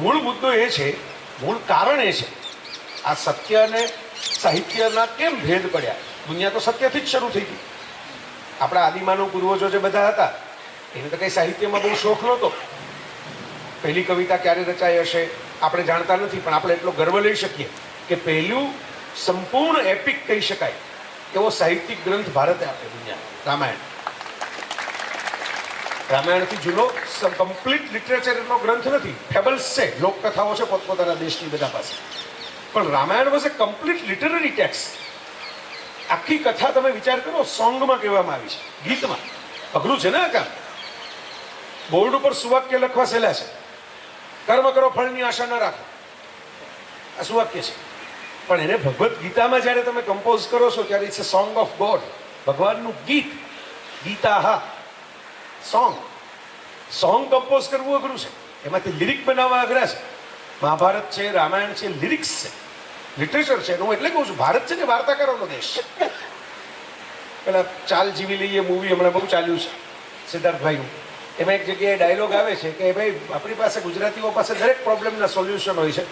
મૂળ મુદ્દો એ છે, મૂળ કારણ એ છે, આ સત્ય અને સાહિત્યના કેમ ભેદ પડ્યા. દુનિયા તો સત્યથી જ શરૂ થઈ ગઈ. આપણા આદિમાનવ પૂર્વજો જે બધા હતા એને તો કઈ સાહિત્યમાં બહુ શોખ નહોતો. પહેલી કવિતા ક્યારે રચાઈ હશે આપણે જાણતા નથી, પણ આપણે એટલો ગર્વ લઈ શકીએ કે પહેલું સંપૂર્ણ એપિક કહી શકાય એવો સાહિત્યિક ગ્રંથ ભારતે આપ્યો દુનિયા, રામાયણ. રામાયણથી જૂનો કમ્પ્લીટ લિટરેચરનો ગ્રંથ નથી, ફેબલ્સ છે, લોકકથાઓ છે પોતપોતાના દેશની બધા પાસે, પણ Ramayan was a complete literary text. આખી કથા તમે વિચાર કરો, સોંગમાં કહેવામાં આવી છે, ગીતમાં. અઘરું છે ને આ કામ. બોર્ડ ઉપર સુવાક્ય લખવા સહેલા છે, કર્મ કરો ફળની આશા ન રાખો, આ સુવાક્ય છે. પણ એને ભગવદ્ ગીતામાં જ્યારે તમે કમ્પોઝ કરો છો ત્યારે it's a song of God, ભગવાનનું ગીત. ગીતા હા સોંગ કમ્પોઝ કરવું અઘરું છે, એમાંથી લિરિક બનાવવા અઘરા છે. મહાભારત છે, રામાયણ છે, લિરિક્સ છે, લિટરેચર છે. હું એટલે કહું છું ભારત છે ને વાર્તાકારોનો દેશ. પેલા ચાલ જીવી લઈએ મૂવી હમણાં બહુ ચાલ્યું છે સિદ્ધાર્થભાઈનું, એમાં એક જગ્યાએ ડાયલોગ આવે છે કે ભાઈ આપણી પાસે ગુજરાતીઓ પાસે દરેક પ્રોબ્લેમના સોલ્યુશન હોય છે,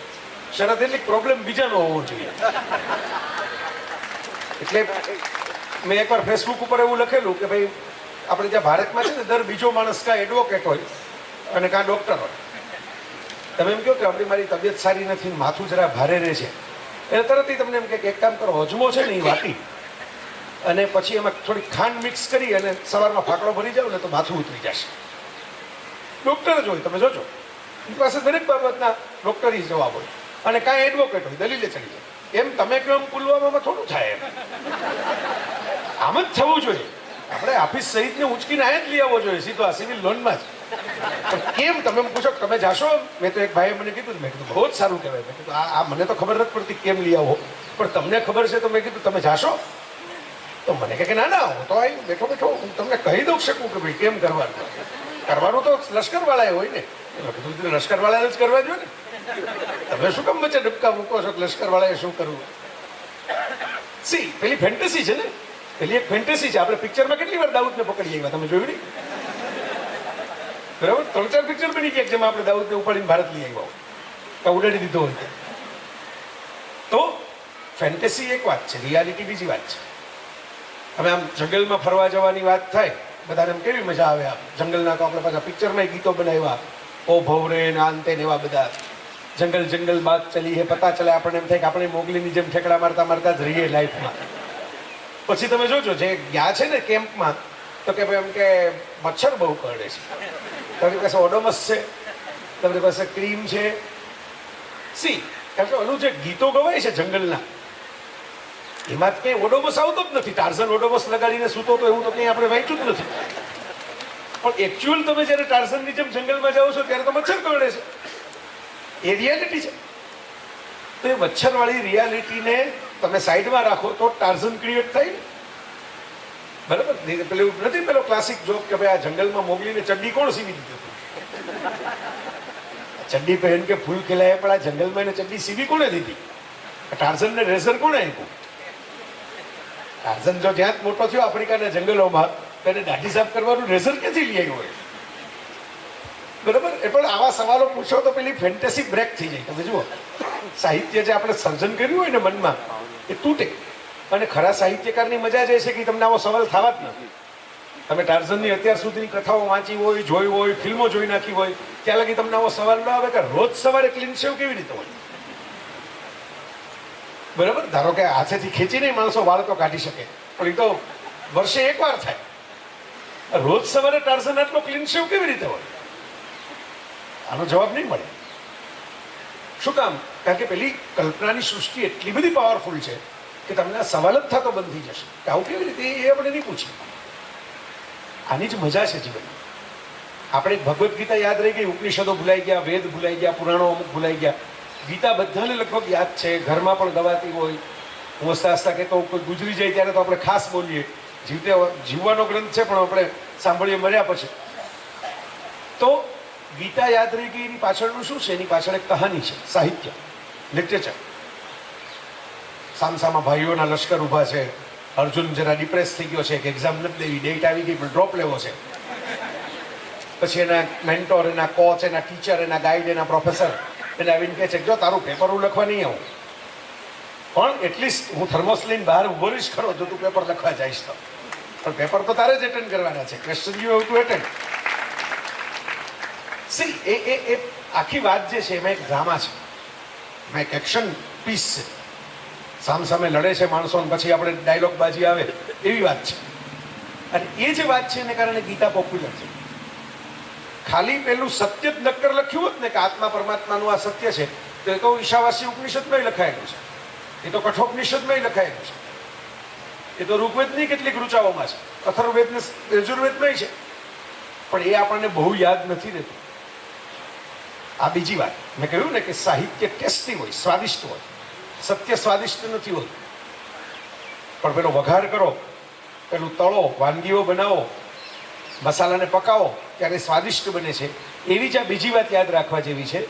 શરત એટલે પ્રોબ્લેમ બીજાનો હોવો જોઈએ. એટલે મેં એકવાર ફેસબુક ઉપર એવું લખેલું કે ભાઈ આપણે જ્યાં ભારતમાં છે ને દર બીજો માણસ કાં એડવોકેટ હોય અને કાં ડૉક્ટર હોય. તમે એમ કહો કે આપણી મારી તબિયત સારી નથી, માથું જરા ભારે રહે છે, એટલે તરત તમને એમ કે એક કામ કરો, અજમો છે ને એ વાટી અને પછી એમાં થોડી ખાંડ મિક્સ કરી અને સવારમાં ફાકડો ભરી જાવ ને તો માથું ઉતરી જશે. ડૉક્ટર જ હોય, તમે જોજો એની પાસે દરેક બાબતના ડૉક્ટરી જવાબ હોય અને કાંઈ એડવોકેટ હોય, દલીલે ચડી જાય. એમ તમે કેમ પુલવામામાં થોડું થાય, એમ આમ જ થવું જોઈએ. આપણે આફિસ સહિતને ઉંચકીને આ જ લઈ આવવો જોઈએ સીધો આ સિવિલ લોનમાં જ. પણ કેમ તમે એમ પૂછો તમે જાશો? મેં તો એક ભાઈએ મને કીધું, મેં કીધું બહુ જ સારું કહેવાય. મેં કીધું આ મને તો ખબર નથી પડતી કેમ લઈ આવો, પણ તમને ખબર છે તો મેં કીધું તમે જાશો? તો મને કહે કે ના ના, હું તો અહીં બેઠો બેઠો હું તમને કહી દઉં શકું કે ભાઈ કેમ કરવાનું. કરવાનું તો લશ્કરવાળાએ હોય ને. કીધું લશ્કરવાળાએ જ કરવા જોઈએ ને. તમે શું કામ વચ્ચે ડબકા મૂકો છો કે લશ્કરવાળાએ શું કરવું? સી પેલી ફેન્ટસી છે ને, પેલી એક ફેન્ટસી છે. આપણે પિક્ચરમાં કેટલી વાર દાઉદને પકડી આવ્યા, તમે જોયું નહીં? બરાબર, 3-4 પિક્ચર બની ગયા જેમાં આપણે દાઉદને ઉપાડીને ભારત લઈ આવ્યા હોય, ઉડાડી દીધો હોય. તો ફેન્ટસી એક વાત છે, રિયાલિટી બીજી વાત છે. હવે આમ જંગલમાં ફરવા જવાની વાત થાય, બધાને એમ કેવી મજા આવે. આમ જંગલના તો આપણે પાછા પિક્ચરમાં ગીતો બનાવ્યા, ઓ ભવરે ને આંતે ને એવા બધા. જંગલ જંગલ બાત ચલી હે પતા ચલે, આપણને એમ થાય કે આપણે મોગલીની જેમ ઠેકડા મારતા મારતા જ રહીએ લાઈફમાં. પછી તમે જોજો જે ગયા છે ને કેમ્પમાં, તો કે ભાઈ એમ કે મચ્છર બહુ કરડે છે, તમારી પાસે ઓડોમસ છે, તમારી પાસે ક્રીમ છે. સી કારણ કે ઓલું જે ગીતો ગવાય છે જંગલના, એમાં જ કંઈ ઓડોમસ આવતો જ નથી. ટાર્ઝન ઓડોમસ લગાડીને સૂતો તો એવું તો કંઈ આપણે વાંચ્યું જ નથી. પણ એકચ્યુઅલ તમે જ્યારે ટાર્ઝનની જેમ જંગલમાં જાઓ છો ત્યારે તો મચ્છર કરડે છે. એ રિયાલિટી છે. તો એ મચ્છરવાળી રિયાલિટીને તમે સાઈડમાં રાખો તો ટાર્ઝન ક્રિએટ થાય ને. બરાબર, પેલું નથી પેલો ક્લાસિક જોક કે ભાઈ આ જંગલમાં મોગલીને ચડ્ડી કોણ સીવી દીધું? ચડ્ડી પહેન કે ફૂલ ખીલાય, પણ આ જંગલમાં એને ચડ્ડી સીવી કોણે દીધી? ટાર્ઝનને રેઝર કોણે આપ્યું? ટાર્ઝન જો જ્યાં જ મોટો થયો આફ્રિકાના જંગલોમાં, તો એને દાઢી સાફ કરવાનું રેઝર ક્યાંથી લઈ આવ્યો હોય? બરાબર, એ પણ આવા સવાલો પૂછો તો પેલી ફેન્ટેસી બ્રેક થઈ જાય. તમે જુઓ, સાહિત્ય જે આપણે સર્જન કર્યું હોય ને મનમાં, એ તૂટે. અને ખરા સાહિત્યકારની મજા જ એ છે કે તમને આવો સવાલ થવા જ નથી. તમે ટાર્ઝનની અત્યાર સુધીની કથાઓ વાંચી હોય, જોઈ હોય, ફિલ્મો જોઈ નાખી હોય, ત્યાં લગી તમને આવો સવાલ ન આવે કે રોજ સવારે ક્લીન શેવ કેવી રીતે હોય? બરાબર, ધારો કે હાથેથી ખેંચીને માણસો વાળ તો કાઢી શકે, પણ એ તો વર્ષે એકવાર થાય. રોજ સવારે ટાર્ઝન આટલો ક્લીન શેવ કેવી રીતે હોય? આનો જવાબ નહીં મળે. શું કામ? કારણ કે પેલી કલ્પનાની સૃષ્ટિ એટલી બધી પાવરફુલ છે કે તમને આ સવાલ જ થતો બંધ થઈ જશે કે આવું કેવી રીતે, એ આપણે નહીં પૂછીએ. આની જ મજા છે જીવન. આપણે ભગવદ્ ગીતા યાદ રહી ગઈ, ઉપનિષદો ભૂલાઈ ગયા, વેદ ભૂલાઈ ગયા, પુરાણો અમુક ભૂલાઈ ગયા. ગીતા બધાને લગભગ યાદ છે, ઘરમાં પણ ગવાતી હોય. હું હસતા હસતા કહેતો કોઈ ગુજરી જાય ત્યારે તો આપણે ખાસ બોલીએ, જીવવાનો ગ્રંથ છે પણ આપણે સાંભળીએ મર્યા પછી. તો ગીતા યાદ રહી ગઈ, એની પાછળનું શું છે? એની પાછળ એક કહાની છે, સાહિત્ય, લિટરેચર. સામસામા ભાઈઓના લશ્કર ઊભા છે. અર્જુન જરા ડિપ્રેસ થઈ ગયો છે કે એક્ઝામ નથી દેવી, ડેટ આવી ગઈ પણ ડ્રોપ લેવો છે. પછી એના મેન્ટોર, એના કોચ, એના ટીચર, એના ગાઈડ, એના પ્રોફેસર એને આવીને કહે છે જો તારું પેપર હું લખવા નહીં આવું, પણ એટલીસ્ટ હું થર્મોસ લઈને બહાર ઉભો રહીશ ખરો જો તું પેપર લખવા જઈશ તો. પણ પેપર તો તારે જ એટેન્ડ કરવાના છે. Question you have to attend. See એ આખી વાત જે છે એમાં એક ડ્રામા છે, એમાં એક એક્શન પીસ છે. સામસામે લડે છે માણસો અને પછી આપણે ડાયલોગ બાજી આવે એવી વાત છે. અને એ જે વાત છે એને કારણે ગીતા પોપ્યુલર છે. ખાલી પેલું સત્ય જ નક્કર લખ્યું હોત ને કે આત્મા પરમાત્માનું આ સત્ય છે, તો એ તો ઈશાવાસી ઉપનિષદમાં લખાયેલું છે, એ તો કઠોપનિષદમાં લખાયેલું છે, એ તો ઋગ્વેદની કેટલીક ઋચાઓમાં છે, અથર્વવેદ ને યજુર્વેદમાં છે. પણ એ આપણને બહુ યાદ નથી રહેતું. આ બીજી વાત મેં કહ્યું ને કે સાહિત્ય ટેસ્ટી હોય, સ્વાદિષ્ટ હોય. સત્ય સ્વાદિષ્ટ નથી હોતું, પણ પેલો વઘાર કરો, પેલું તળો, વાનગીઓ બનાવો, મસાલાને પકાવો ત્યારે સ્વાદિષ્ટ બને છે. એવી જ આ બીજી વાત યાદ રાખવા જેવી છે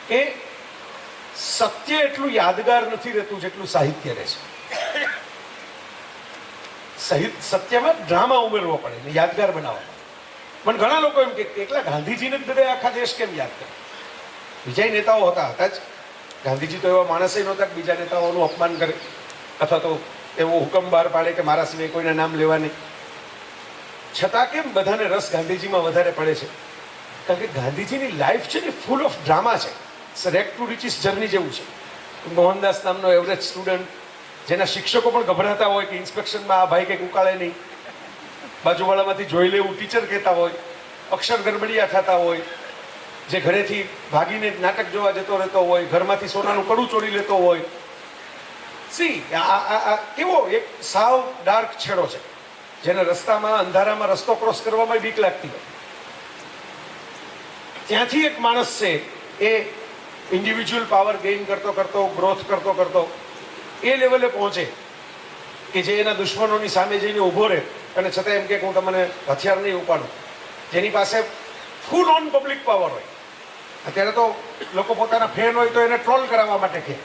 કે સત્ય એટલું યાદગાર નથી રહેતું જેટલું સાહિત્ય રહે છે. સત્યમાં ડ્રામા ઉમેરવો પડે ને યાદગાર બનાવવા. પણ ઘણા લોકો એમ કે એકલા ગાંધીજીને જ બધા આખા દેશ કેમ યાદ કરે? બીજા નેતાઓ હતા જ, ગાંધીજી તો એવા માણસે નહોતા કે બીજા નેતાઓનું અપમાન કરે અથવા તો એવો હુકમ બહાર પાડે કે મારા સિવાય કોઈના નામ લેવા નહીં. છતાં કેમ બધાને રસ ગાંધીજીમાં વધારે પડે છે? કારણ કે ગાંધીજીની લાઈફ છે ને ફૂલ ઓફ ડ્રામા છે. રેક ટુ રિચીસ જર્ની જેવું છે. મોહનદાસ નામનો એવરેજ સ્ટુડન્ટ, જેના શિક્ષકો પણ ગભરાતા હોય કે ઇન્સ્પેક્શનમાં આ ભાઈ કંઈક ઉકાળે નહીં, બાજુવાળામાંથી જોઈ લેવું ટીચર કહેતા હોય, અક્ષર ગડબડિયા થતા હોય, જે ઘરેથી ભાગીને નાટક જોવા જતો રહેતો હોય, ઘરમાંથી સોનાનું કડું ચોરી લેતો હોય. આ કેવો એક સાવ ડાર્ક છેડો છે, જેને રસ્તામાં અંધારામાં રસ્તો ક્રોસ કરવામાં બીક લાગતી હોય. ત્યાંથી એક માણસ છે એ ઇન્ડિવિજ્યુઅલ પાવર ગેઇન કરતો કરતો, ગ્રોથ કરતો કરતો એ લેવલે પહોંચે કે જે એના દુશ્મનોની સામે જઈને ઊભો રહે અને છતાં એમ કે હું તમને હથિયાર નહીં ઉપાડું. જેની પાસે ફૂલ ઓન પબ્લિક પાવર હોય. અત્યારે તો લોકો પોતાના ફેન હોય તો એને ટ્રોલ કરાવવા માટે કહે,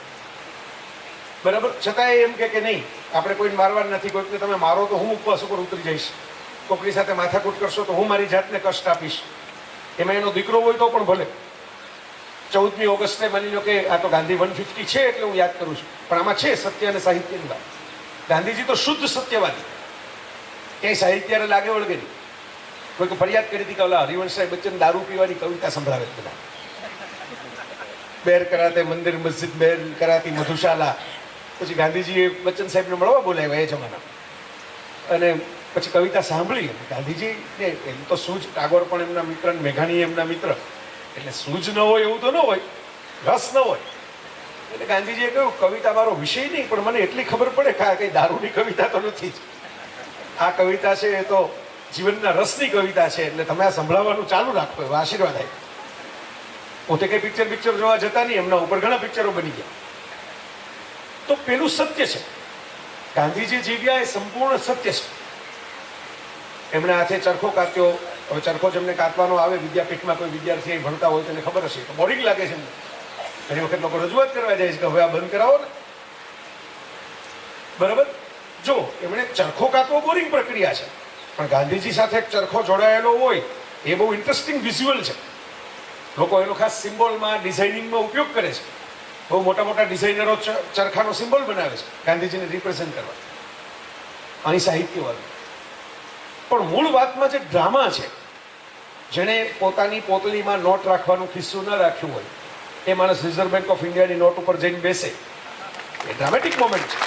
બરાબર, છતાં એમ કે નહીં, આપણે કોઈને મારવા નથી, કોઈકને તમે મારો તો હું ઉપવાસ ઉપર ઉતરી જઈશ, કોકની સાથે માથાકૂટ કરશો તો હું મારી જાતને કષ્ટ આપીશ. એમાં એનો દીકરો હોય તો પણ ભલે. 14મી ઓગસ્ટે માની લો કે આ તો ગાંધી 150 છે એટલે હું યાદ કરું છું, પણ આમાં છે સત્ય અને સાહિત્યની વાત. ગાંધીજી તો શુદ્ધ સત્યવાદી, ક્યાંય સાહિત્યને લાગે વળગે નહીં. કોઈક ફરિયાદ કરી હતી કે ઓલા હરિવંશરાય બચ્ચન દારૂ પીવાની કવિતા સંભળાવે બધા, બેર કરાતે મંદિર મસ્જિદ, બેર કરાતી મધુશાલા. પછી ગાંધીજીએ બચ્ચન સાહેબને મળવા બોલાવ્યા એ જમાના, અને પછી કવિતા સાંભળી. ગાંધીજી એમ તો સૂઝ, ટાગોર પણ એમના મિત્ર, મેઘાણી એમના મિત્ર, એટલે સૂઝ ન હોય એવું તો ન હોય, રસ ન હોય. એટલે ગાંધીજીએ કહ્યું કવિતા મારો વિષય નહીં, પણ મને એટલી ખબર પડે કે આ કઈ દારૂની કવિતા તો નથી જ, આ કવિતા છે એ તો જીવનના રસની કવિતા છે, એટલે તમે આ સંભળાવવાનું ચાલુ રાખો, એવા આશીર્વાદ આપ્યો. પોતે કઈ પિક્ચર જોવા જતા નહીં, એમના ઉપર ઘણા પિક્ચરો બની ગયા. તો પેલું સત્ય છે, ગાંધીજી જીવ્યા એ સંપૂર્ણ સત્ય છે. એમણે હાથે ચરખો કાપ્યો. હવે ચરખો જેમને કાપવાનો આવે વિદ્યાપીઠમાં, કોઈ વિદ્યાર્થી ભણતા હોય તેને ખબર હશે, તો બોરિંગ લાગે છે. ઘણી વખત લોકો રજૂઆત કરવા જાય છે કે હવે આ બંધ કરાવો ને, બરાબર. જો એમણે ચરખો કાપવો બોરિંગ પ્રક્રિયા છે, પણ ગાંધીજી સાથે એક ચરખો જોડાયેલો હોય એ બહુ ઇન્ટરેસ્ટિંગ વિઝ્યુઅલ છે. લોકો એનો ખાસ સિમ્બોલમાં, ડિઝાઇનિંગમાં ઉપયોગ કરે છે. બહુ મોટા મોટા ડિઝાઇનરો ચરખાનો સિમ્બોલ બનાવે છે ગાંધીજીને રિપ્રેઝેન્ટ કરવા. અહીં સાહિત્યવાદી. પણ મૂળ વાતમાં જે ડ્રામા છે, જેણે પોતાની પોતલીમાં નોટ રાખવાનું ખિસ્સું ન રાખ્યું હોય, એ માણસ રિઝર્વ બેંક ઓફ ઇન્ડિયાની નોટ ઉપર જઈને બેસે, એ ડ્રામેટિક મોમેન્ટ છે.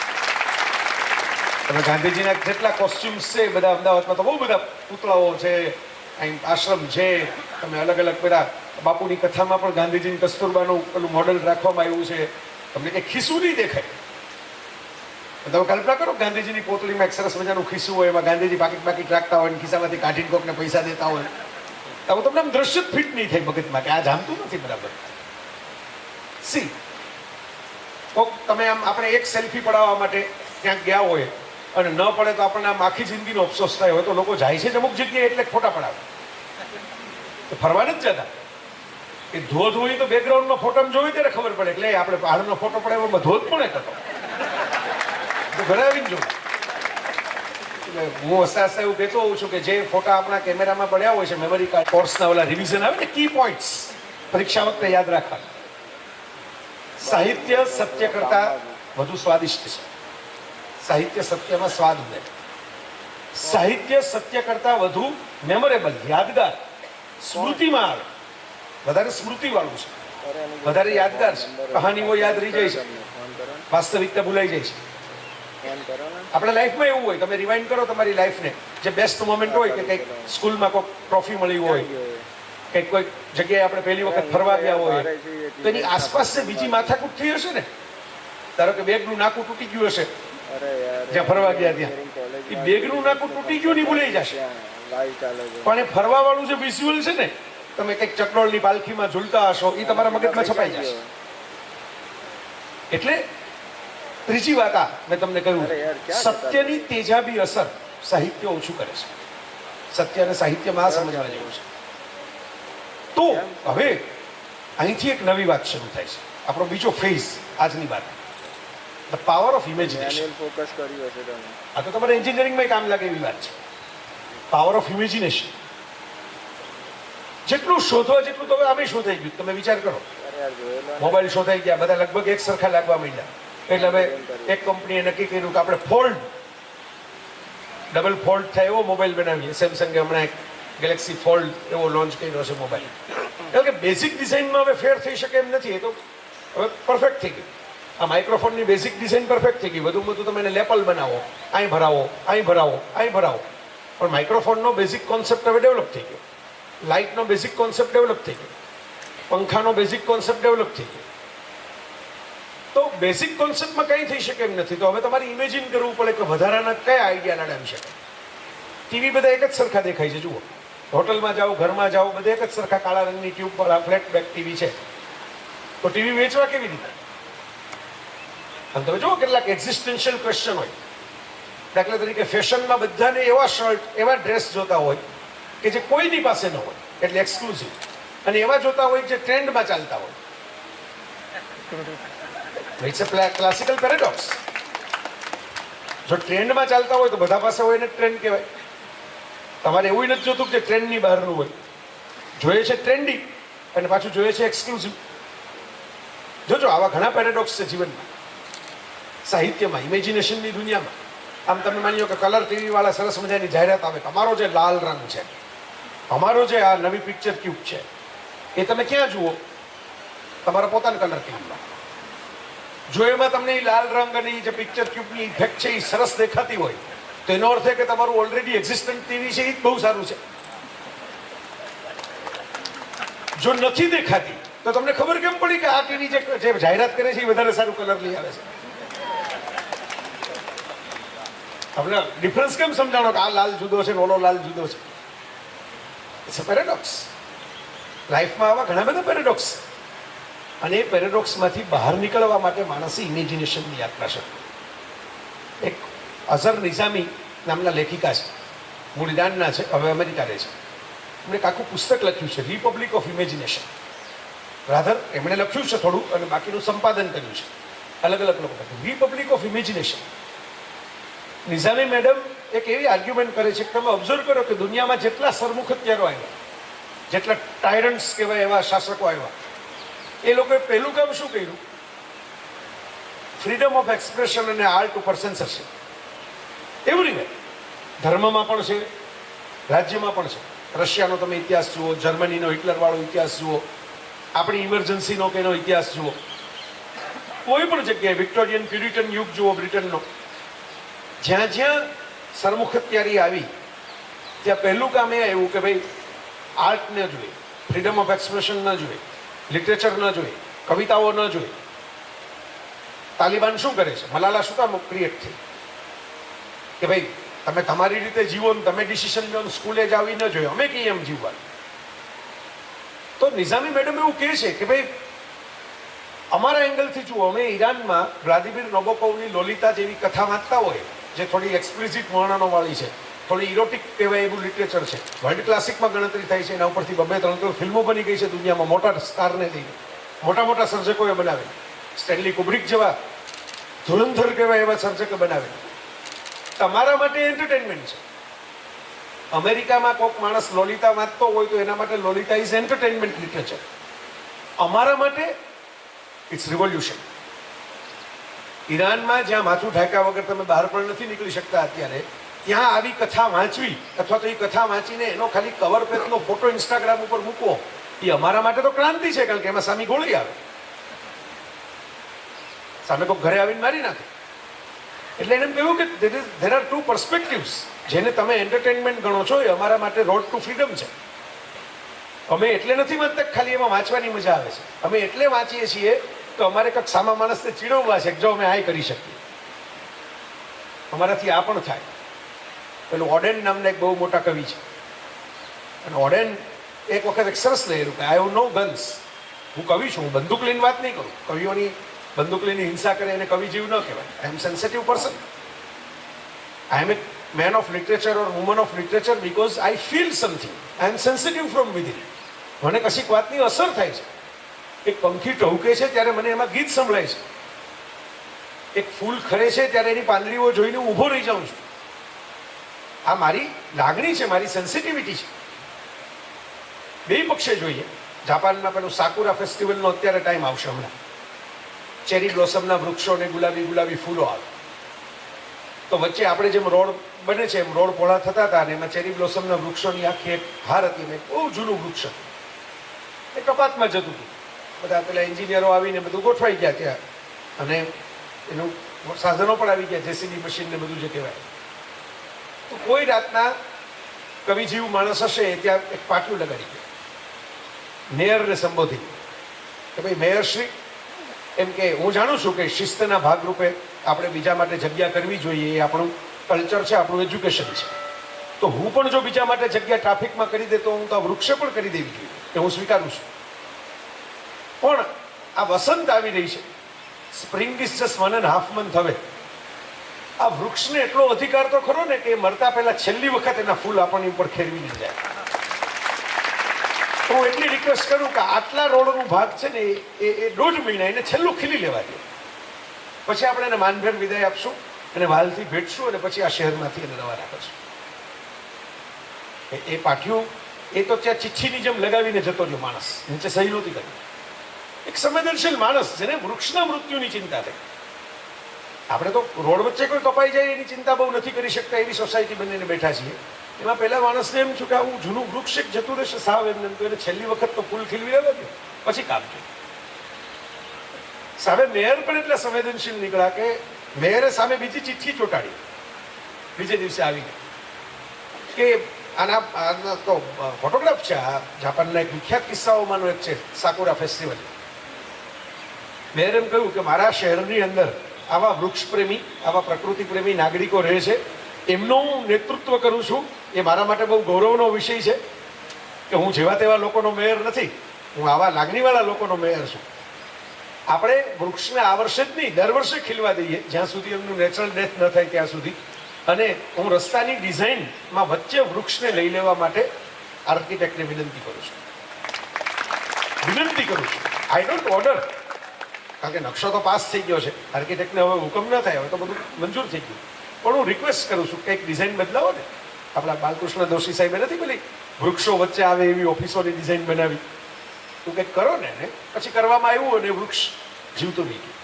તમે ગાંધીજીના જેટલા કોસ્ચ્યુમ્સ છે બધા અમદાવાદમાં તો બહુ બધા પૂતળાઓ છે, અહીં આશ્રમ છે, તમે અલગ અલગ બધા બાપુની કથામાં પણ ગાંધીજીની કસ્તુરબાનું પેલું મોડલ રાખવામાં આવ્યું છે. તમને કંઈ ખિસ્સું નહીં દેખાય. તમે કલ્પના કરો ગાંધીજીની પોતળીમાં એક સરસ મજાનું ખિસ્સું હોય, એમાં ગાંધીજી પાકીટ રાખતા હોય, ખિસ્સામાંથી કાઢીને કોકને પૈસા દેતા હોય, તો તમને આમ દ્રશ્ય જ ફિટ નહીં થાય મગજમાં કે આ જામતું નથી બરાબર. સી તમે આમ, આપણે એક સેલ્ફી પડાવવા માટે ક્યાંક ગયા હોય અને ન પડે તો આપણને આમ આખી જિંદગીનો અફસોસ થાય. હોય તો લોકો જાય છે અમુક જગ્યાએ એટલે ફોટા પડાવે, તો ફરવા નથી જતા. એ ધોધ હોય તો બેકગ્રાઉન્ડમાં ફોટામાં જોઈ ત્યારે ખબર પડે, એટલે આપણે પહાડનો ફોટો પડાવ્યો ધોધ પણ હતો, ઘરે આવીને જોયું. હું હસતા હસતા એવું કહેતો હોઉં છું કે જે ફોટા આપણા કેમેરામાં પડ્યા હોય છે, મેમરી કાર્ડ, કોર્સના ઓલા રિવિઝન આવે ને, કી પોઈન્ટ્સ પરીક્ષા વખતે યાદ રાખવા. સાહિત્ય સત્ય કરતા વધુ સ્વાદિષ્ટ છે. સાહિત્ય સત્યમાં સ્વાદ ઉદે. સાહિત્ય સત્ય કરતા વધુ મેમોરેબલ, યાદગાર, સ્મૃતિમાં આવે. વધારે સ્મૃતિવાળું છે, વધારે યાદગાર છે. કહાનીઓ યાદ રહી જાય છે, વાસ્તવિકતા ભૂલાઈ જાય છે. આપણા લાઈફમાં એવું હોય, તમે રિવાઇન્ડ કરો તમારી લાઈફને, જે બેસ્ટ મોમેન્ટ હોય કે કંઈક સ્કૂલમાં કોઈ ટ્રોફી મળી હોય, કંઈક કોઈ જગ્યાએ આપણે પહેલી વખત ફરવા ગયા હોય, તો એની આસપાસ જે બીજી માથાકૂટ થઈ હશે ને, ધારો કે બેગનું નાકું તૂટી ગયું હશે જ્યાં ફરવા ગયા ત્યાં, એ બેગનું નાકું તૂટી ગયું નહીં ભૂલાઈ જશે, પણ એ ફરવા વાળું જે વિઝ્યુઅલ છે ને, તમે કંઈક ચકડોળની પાલખીમાં ઝૂલતા હશો, એ તમારા મગજમાં છપાઈ જશે. એટલે ત્રીજી વાત આ મેં તમને કહ્યું, સત્યની તેજાબી અસર સાહિત્ય ઓછું કરે છે. સત્ય અને સાહિત્યમાં આ સમજવા જેવું છે. તો હવે અહીંથી એક નવી વાત શરૂ થાય છે, આપણો બીજો ફેઝ આજની વાત, ધ પાવર ઓફ ઇમેજિનેશન. આ તો તમારે એન્જિનિયરિંગમાં કામ લાગે એવી વાત છે. પાવર ઓફ ઇમેજિનેશન જેટલું શોધવા જેટલું તો હવે આમે શોધાઈ ગયું. તમે વિચાર કરો, મોબાઈલ શોધાઈ ગયા, બધા લગભગ એક સરખા લાગવા માંડ્યા. એટલે હવે એક કંપનીએ નક્કી કર્યું કે આપણે ફોલ્ડ, ડબલ ફોલ્ડ થાય એવો મોબાઈલ બનાવીએ. સેમસંગે હમણાં એક ગેલેક્સી ફોલ્ડ એવો લોન્ચ કર્યો છે મોબાઈલ. એટલે કે બેઝિક ડિઝાઇનમાં હવે ફેર થઈ શકે એમ નથી, એ તો હવે પરફેક્ટ થઈ ગયું. આ માઇક્રોફોનની બેઝિક ડિઝાઇન પરફેક્ટ થઈ ગઈ. વધુમાં વધુ તમે એને લેપલ બનાવો, અહીં ભરાવો, અહીં ભરાવો, અહીં ભરાવો, પણ માઇક્રોફોનનો બેઝિક કોન્સેપ્ટ હવે ડેવલપ થઈ ગયો. લાઇટનો બેઝિક કોન્સેપ્ટ ડેવલપ થઈ ગયો. પંખાનો બેઝિક કોન્સેપ્ટ ડેવલપ થઈ ગયો. તો બેઝિક કોન્સેપ્ટમાં કંઈ થઈ શકે એમ નથી. તો હવે તમારે ઇમેજિન કરવું પડે કે વધારાના કયા આઈડિયા લડાવી શકે. ટીવી બધા એક જ સરખા દેખાય છે. જુઓ, હોટલમાં જાઓ, ઘરમાં જાઓ, બધે એક જ સરખા કાળા રંગની ટ્યુબવાળા ફ્લેટ બેક ટીવી છે. તો ટીવી વેચવા કેવી રીતે? અને તમે જુઓ કેટલાક એક્ઝિસ્ટન્શિયલ ક્વેશ્ચન હોય. દાખલા તરીકે ફેશનમાં બધાને એવા શર્ટ, એવા ડ્રેસ જોતા હોય કે જે કોઈની પાસે ન હોય, એટલે એક્સક્લુઝિવ. અને એવા જોતા હોય જે ટ્રેન્ડમાં ચાલતા હોય. It's a classical paradox. જો ટ્રેન્ડમાં ચાલતા હોય તો બધા પાસે હોય ને ટ્રેન્ડ કહેવાય. તમારે એવું નથી જોતું કે ટ્રેન્ડની બહારનું હોય. જોઈએ છે ટ્રેન્ડી અને પાછું જોઈએ છે એક્સક્લુઝિવ. જોજો, આવા ઘણા પેરેડોક્સ છે જીવનમાં, સાહિત્યમાં, ઇમેજિનેશનની દુનિયામાં. આમ તમે માની લો કે કલર ટીવી વાળા સરસ મજાની જાહેરાત આવે કે અમારો જે લાલ રંગ છે, અમારો જે આ નવી પિક્ચર ક્યુબ છે, એ તમે ક્યાં જુઓ? તમારા પોતાના કલર ટીવીમાં. જો એમાં તમને એ લાલ રંગ અને જે પિક્ચર ક્યુબની ઇફેક્ટ છે એ સરસ દેખાતી હોય તો એનો અર્થ એ કે તમારું ઓલરેડી એક્ઝિસ્ટન્ટ ટીવી છે એ જ બહુ સારું છે. જો નથી દેખાતી તો તમને ખબર કેમ પડી કે આ ટીવી જે જાહેરાત કરે છે એ વધારે સારું કલર લઈ આવે છે? આપણે ડિફરન્સ કેમ સમજાણો કે આ લાલ જુદો છે ને ઓલો લાલ જુદો છે? It's a paradox. લાઈફમાં આવા ઘણા બધા પેરેડોક્સ છે. અને એ પેરેડોક્સમાંથી બહાર નીકળવા માટે માણસે ઇમેજિનેશનની યાત્રા છે. એક અઝર નિઝામી નામના લેખિકા છે, મૂળ ઈરાનના છે, હવે અમેરિકા રહે છે. એમણે એક આખું પુસ્તક લખ્યું છે, રિપબ્લિક ઓફ ઇમેજિનેશન. રાધર એમણે લખ્યું છે થોડું અને બાકીનું સંપાદન કર્યું છે અલગ અલગ લોકો. Republic of imagination. Nizami madam એક એવી આર્ગ્યુમેન્ટ કરે છે કે તમે ઓબ્ઝર્વ કરો કે દુનિયામાં જેટલા સરમુખત્યારો આવ્યા, જેટલા ટાયરન્ટ્સ કહેવાય એવા શાસકો આવ્યા, એ લોકોએ પહેલું કામ શું કર્યું? ફ્રીડમ ઓફ એક્સપ્રેશન અને આર્ટ ઉપર સેન્સરશિપ. એવરીવેર, ધર્મમાં પણ છે, રાજ્યમાં પણ છે. રશિયાનો તમે ઇતિહાસ જુઓ, જર્મનીનો હિટલરવાળો ઇતિહાસ જુઓ, આપણી ઇમરજન્સીનો કે એનો ઇતિહાસ જુઓ, કોઈ પણ જગ્યાએ વિક્ટોરિયન પ્યુરિટન યુગ જુઓ, બ્રિટનનો. જ્યાં જ્યાં સરમુખત્યારી આવી ત્યાં પહેલું કામ એ આવ્યું કે ભાઈ આર્ટ ન જોઈએ, ફ્રીડમ ઓફ એક્સપ્રેશન ન જોઈએ, લિટરેચર ન જોઈએ, કવિતાઓ ન જોઈએ. તાલિબાન શું કરે છે? મલાલા શું કામ ક્રિએટ થઈ? કે ભાઈ તમે તમારી રીતે જીવો ને તમે ડિસિઝન લો, સ્કૂલે જ આવી ન જોઈએ, અમે કહીએ એમ જીવવાનું. તો નિઝામી મેડમ એવું કહે છે કે ભાઈ અમારા એંગલથી જુઓ, અમે ઈરાનમાં વ્લાદિમીર નબોકોવની લોલિતા જેવી કથા વાંચતા હોય જે થોડી એક્સપ્લિસિટ વર્ણનો વાળી છે, થોડી ઇરોટિક કહેવાય એવું લિટરેચર છે, વર્લ્ડ ક્લાસિકમાં ગણતરી થાય છે. એના ઉપરથી 2-3 ફિલ્મો બની ગઈ છે દુનિયામાં, મોટા સ્ટારને લઈને મોટા મોટા સર્જકોએ બનાવેલી. સ્ટેનલી કુબ્રિક જેવા ધુરંધર કહેવાય એવા સર્જકે બનાવેલી. તમારા માટે એન્ટરટેનમેન્ટ છે. અમેરિકામાં કોઈક માણસ લોલિતા વાંચતો હોય તો એના માટે લોલિતા ઇઝ એન્ટરટેનમેન્ટ લિટરેચર. અમારા માટે ઇટ્સ રિવોલ્યુશન. ઈરાનમાં જ્યાં માથું ઢાંક્યા વગર તમે બહાર પણ નથી નીકળી શકતા અત્યારે, ત્યાં આવી કથા વાંચવી અથવા તો એ કથા વાંચીને એનો ખાલી કવર પેજનો ફોટો ઇન્સ્ટાગ્રામ ઉપર મૂકવો, એ અમારા માટે તો ક્રાંતિ છે. કારણ કે એમાં સામે ગોળી આવે, સામે કોઈ ઘરે આવીને મારી નાખે. એટલે એને કહ્યું કે ધેર આર ટુ પર્સપેક્ટિવ્સ. જેને તમે એન્ટરટેનમેન્ટ ગણો છો એ અમારા માટે રોડ ટુ ફ્રીડમ છે. અમે એટલે નથી વાંચતા ખાલી એમાં વાંચવાની મજા આવે છે, અમે એટલે વાંચીએ છીએ તો અમારે કંઈક સામા માણસને ચીડવવા છે જો અમે આ કરી શકીએ, અમારાથી આ પણ થાય. પેલું ઓડેન નામના એક બહુ મોટા કવિ છે, અને ઓડેન એક વખત એક સરસ લહેરું કે આઈ હેવ નો ગન્સ. હું કવિ છું, હું બંદૂક લઈને વાત નહીં કરું. કવિઓની બંદૂક લઈને હિંસા કરે એને કવિ જેવું ન કહેવાય. I am sensitive person. I am a man of literature or woman of literature because I feel something. I am sensitive from within. મને કશીક વાતની અસર થાય છે. એક પંખી ટહુકે છે ત્યારે મને એમાં ગીત સંભળાય છે. એક ફૂલ ખરે છે ત્યારે એની પાંદડીઓ જોઈને હું ઊભો રહી જાઉં છું. આ મારી લાગણી છે, મારી સેન્સિટિવિટી છે. બે પક્ષે જોઈએ. જાપાનમાં પેલું સાકુરા ફેસ્ટિવલનો અત્યારે ટાઈમ આવશે હમણાં. ચેરી બ્લોસમના વૃક્ષો ને ગુલાબી ગુલાબી ફૂલો આવે. તો વચ્ચે આપણે જેમ રોડ બને છે એમ રોડ પહોળા થતા હતા અને એમાં ચેરી બ્લોસમના વૃક્ષોની આખી એક હાર હતી ને બહુ જૂનું વૃક્ષ હતું. એ કપાતમાં જતું હતું. બધા પેલા એન્જિનિયરો આવીને બધું ગોઠવાઈ ગયા ત્યાં અને એનું સાધનો પણ આવી ગયા, જેસીબી મશીન ને બધું જે કહેવાય. તો કોઈ રાતના કવિજીવ માણસ હશે ત્યાં એક પાટિયું લગાડી ગયો, મેયરને સંબોધી કે ભાઈ મેયરશ્રી, એમ કે હું જાણું છું કે શિસ્તના ભાગરૂપે આપણે બીજા માટે જગ્યા કરવી જોઈએ, એ આપણું કલ્ચર છે, આપણું એજ્યુકેશન છે. તો હું પણ જો બીજા માટે જગ્યા ટ્રાફિકમાં કરી દે તો હું તો વૃક્ષે પણ કરી દેવી જોઈએ, એ હું સ્વીકારું છું. પણ આ વસંત આવી રહી છે, સ્પ્રિંગ ઇઝ જસ્ટ 1.5 month હવે. આ વૃક્ષને એટલો અધિકાર તો ખરો ને કે મરતા પહેલા છેલ્લી વખત એના ફૂલ આપણી ઉપર ખેરવી જાય. તો હું એટલી રિક્વેસ્ટ કરું કે આટલા રોડનો ભાગ છે ને એ 1.5 મહિના એને છેલ્લું ખીલી લેવા દે, પછી આપણે એને માનભેર વિદાય આપશું અને વાલથી ભેટશું અને પછી આ શહેરમાંથી એને રવાના કરશું. એ પાટિયું એ તો ત્યાં ચિઠ્ઠીની જેમ લગાવીને જતો રહ્યો માણસ, નીચે સહી નહોતી કરી. એક સંવેદનશીલ માણસ જેને વૃક્ષના મૃત્યુની ચિંતા થઈ. આપણે તો રોડ વચ્ચે કોઈ કપાઈ જાય એની ચિંતા બહુ નથી કરી શકતા એવી સોસાયટી બનીને બેઠા છીએ. એમાં પહેલા માણસને એમ છું કે આવું જૂનું વૃક્ષ એક જતું રહેશે સાવ એમને, તો એને છેલ્લી વખત તો ફૂલ ખીલવી લેવા દો પછી કામ છે. સામે મેયર પણ એટલા સંવેદનશીલ નીકળ્યા કે મેયરે સામે બીજી ચિઠ્ઠી ચોંટાડી બીજે દિવસે આવી કે આના તો ફોટોગ્રાફ છે. આ જાપાનના એક વિખ્યાત કિસ્સાઓમાંનો એક છે સાકુરા ફેસ્ટિવલ. મેયરે એમ કહ્યું કે મારા શહેરની અંદર આવા વૃક્ષ પ્રેમી, આવા પ્રકૃતિ પ્રેમી નાગરિકો રહે છે, એમનું હું નેતૃત્વ કરું છું. એ મારા માટે બહુ ગૌરવનો વિષય છે કે હું જેવા તેવા લોકોનો મેયર નથી, હું આવા લાગણીવાળા લોકોનો મેયર છું. આપણે વૃક્ષને આ વર્ષે જ નહીં દર વર્ષે ખીલવા દઈએ જ્યાં સુધી એમનું નેચરલ ડેથ ન થાય ત્યાં સુધી. અને હું રસ્તાની ડિઝાઇનમાં વચ્ચે વૃક્ષને લઈ લેવા માટે આર્કિટેક્ટને વિનંતી કરું છું. આઈ ડોન્ટ ઓર્ડર, કારણ કે નકશો તો પાસ થઈ ગયો છે, આર્કિટેક્ટને હવે હુકમ ન થાય, હવે તો બધું મંજૂર થઈ ગયું. પણ હું રિક્વેસ્ટ કરું છું કંઈક ડિઝાઇન બદલાવો ને. આપણા બાલકૃષ્ણ દોશી સાહેબે નથી પેલી વૃક્ષો વચ્ચે આવે એવી ઓફિસોની ડિઝાઇન બનાવી, તું કંઈક કરો ને. પછી કરવામાં આવ્યું અને વૃક્ષ જીવતું નહીં ગયું.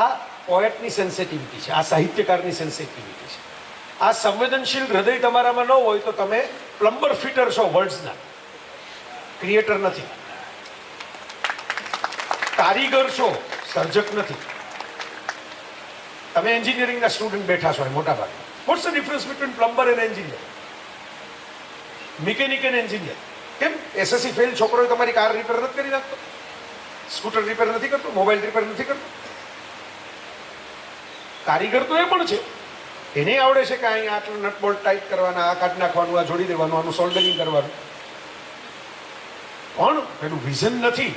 આ પોએટની સેન્સિટિવિટી છે, આ સાહિત્યકારની સેન્સિટિવિટી છે. આ સંવેદનશીલ હૃદય તમારામાં ન હોય તો તમે પ્લમ્બર ફિટર છો, વર્ડ્સના ક્રિએટર નથી, કારીગર છો, સર્જક નથી. તમે એન્જિનિયરિંગના સ્ટુડન્ટ બેઠા છો મોટા ભાગે. What's the difference between plumber and engineer, mechanic and engineer? કેમ એસએસસી ફેલ છોકરો તમારી કાર રિપેર નથી કરી નાખતો, સ્કૂટર રિપેર નથી કરતો, મોબાઈલ રિપેર નથી કરતો? કારીગર તો એ પણ છે, એને આવડે છે કે અહીંયા આટલું નટ બોલ્ટ ટાઈટ કરવાના, આ કાઢી નાખવાનું, આ જોડી દેવાનું, આનું સોલ્ડરિંગ કરવાનું. પણ એનું વિઝન નથી,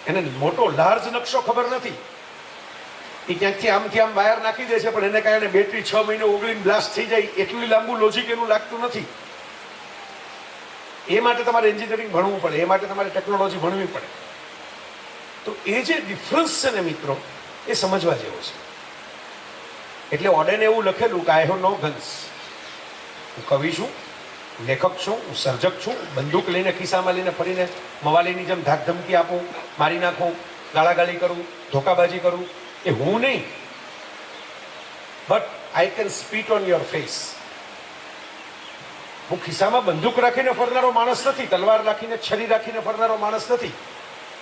એને મોટો લાર્જ નકશો ખબર નથી. એ ક્યાંકથી આમ વાયર નાખી દે છે, પણ એને કારણે બેટરી 6 મહિને ઓગળીને બ્લાસ્ટ થઈ જાય એટલું લાંબુ લોજિક એનું લાગતું નથી. એ માટે તમારે એન્જિનિયરિંગ ભણવું પડે, એ માટે તમારે ટેકનોલોજી ભણવી પડે. તો એ જે ડિફરન્સ છે ને મિત્રો, એ સમજવા જેવો છે. એટલે ઓડેને એવું લખેલું કે આઈ હેવ નો ગન્સ. હું કવિ છું, લેખક છું, હું સર્જક છું. બંદૂક લઈને ખિસ્સામાં લઈને ફરીને મવાલીની જેમ ધાકધમકી આપું, મારી નાખું, ગાળાગાળી કરું, ધોકાબાજી કરું, એ હું નહીં. But I can સ્પીટ on your face. હું ખિસ્સામાં બંદૂક રાખીને ફરનારો માણસ નથી, તલવાર રાખીને છરી રાખીને ફરનારો માણસ નથી.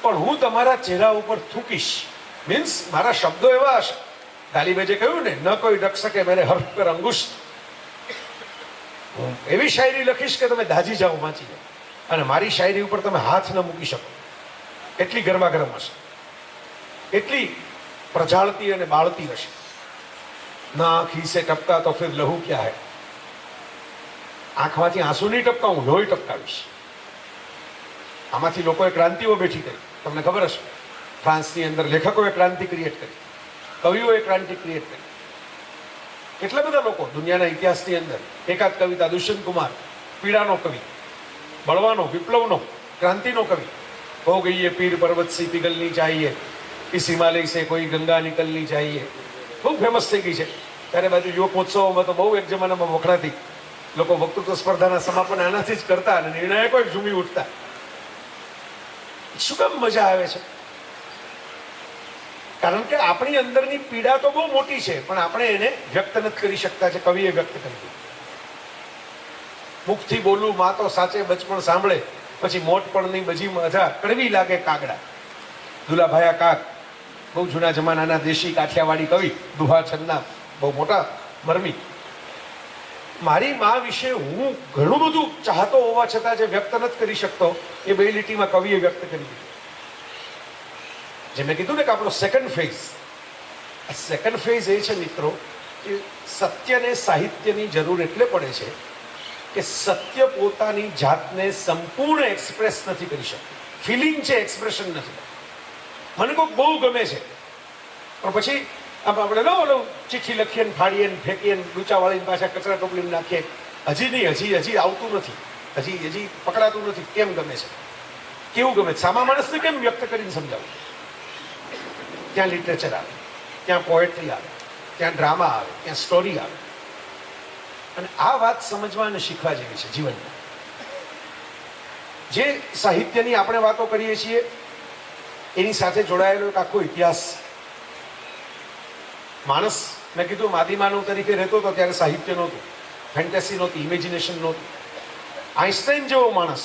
પણ હું તમારા ચહેરા ઉપર થૂકીશ. મીન્સ મારા શબ્દો એવા હશે. ગાલીબેજે કહ્યું ને, ન કોઈ ડક શકે મેરે હર્ફ પર અંગુષ્ઠ. હું એવી શાયરી લખીશ કે તમે દાજી જાઓ, વાંચી જાઓ, અને મારી શાયરી ઉપર તમે હાથ ન મૂકી શકો. એટલી ગરમા ગરમ હશે, એટલી પ્રજાળતી અને બાળતી હશે. ના આંખી સે ટપકા તો ફિર લહુ ક્યા હૈ. આંખમાંથી આંસુ નહીં ટપકા, હું લોહી ટપકાવીશ. આમાંથી લોકોએ ક્રાંતિઓ બેઠી કરી, તમને ખબર હશે. ફ્રાન્સની અંદર લેખકોએ ક્રાંતિ ક્રિએટ કરી, કવિઓએ ક્રાંતિ ક્રિએટ કરી. કેટલા બધા લોકો દુનિયાના ઇતિહાસની અંદર. એકાદ કવિતા દુષ્યંત કુમાર, પીડાનો કવિ, બળવાનો, વિપ્લવનો, ક્રાંતિનો કવિ. હો ગઈ પીર પર્વત સી પિઘલની चाहिए, इस हिमालय से कोई गंगा निकलनी चाहिए. બહુ ફેમસ થઈ ગઈ છે. ત્યારે બાજુ યુવક મહોત્સવમાં તો બહુ એક જમાનામાં વખણાતી. લોકો વક્તૃત્વ સ્પર્ધાના સમાપન આનાથી જ કરતા અને નિર્ણાયકો ઝૂમી ઉઠતા. શું કામ મજા આવે છે? કારણ કે આપણી અંદરની પીડા તો બહુ મોટી છે, પણ આપણે એને વ્યક્ત નથી કરી શકતા છે. કવિએ વ્યક્ત કરી દીધી. મુખથી બોલું માં તો સાચે બચપણ સાંભળે, પછી મોટપણની બજી મજા કડવી લાગે કાગડા. દુલાભાયા કાક બહુ જૂના જમાનાના દેશી કાઠિયાવાડી કવિ, દુહા છંદના બહુ મોટા મરમી. મારી મા વિશે હું ઘણું બધું ચાહતો હોવા છતાં જે વ્યક્ત નથી કરી શકતો, એ બે લીટીમાં કવિએ વ્યક્ત કરી દીધું. જે મેં કીધું ને કે આપણો સેકન્ડ ફેઝ, આ સેકન્ડ ફેઝ એ છે મિત્રો કે સત્યને સાહિત્યની જરૂર એટલે પડે છે કે સત્ય પોતાની જાતને સંપૂર્ણ એક્સપ્રેસ નથી કરી શકતું. ફિલિંગ છે, એક્સપ્રેશન નથી. મને કોઈક બહુ ગમે છે, પણ પછી આપણે ઓલો ચિઠ્ઠી લખીએ ને ફાડીએ ને ફેંકીએ ને ડૂચા વાળીને પાછા કચરા ટોપલીમાં નાખીએ. હજી નહીં, હજી આવતું નથી, હજી પકડાતું નથી. કેમ ગમે છે? કેવું ગમે છે? સામા માણસને કેમ વ્યક્ત કરીને સમજાવું? ત્યાં લિટરેચર આવે, ત્યાં પોએટ્રી આવે, ત્યાં ડ્રામા આવે, ત્યાં સ્ટોરી આવે. અને આ વાત સમજવા અને શીખવા જેવી છે જીવનમાં. જે સાહિત્યની આપણે વાતો કરીએ છીએ એની સાથે જોડાયેલો એક આખો ઇતિહાસ. માણસ, મેં કીધું, માદીમાનવ તરીકે રહેતો હતો ત્યારે સાહિત્ય નહોતું, ફેન્ટેસી નહોતી, ઇમેજિનેશન નહોતું. આઈન્સ્ટાઈન જેવો માણસ,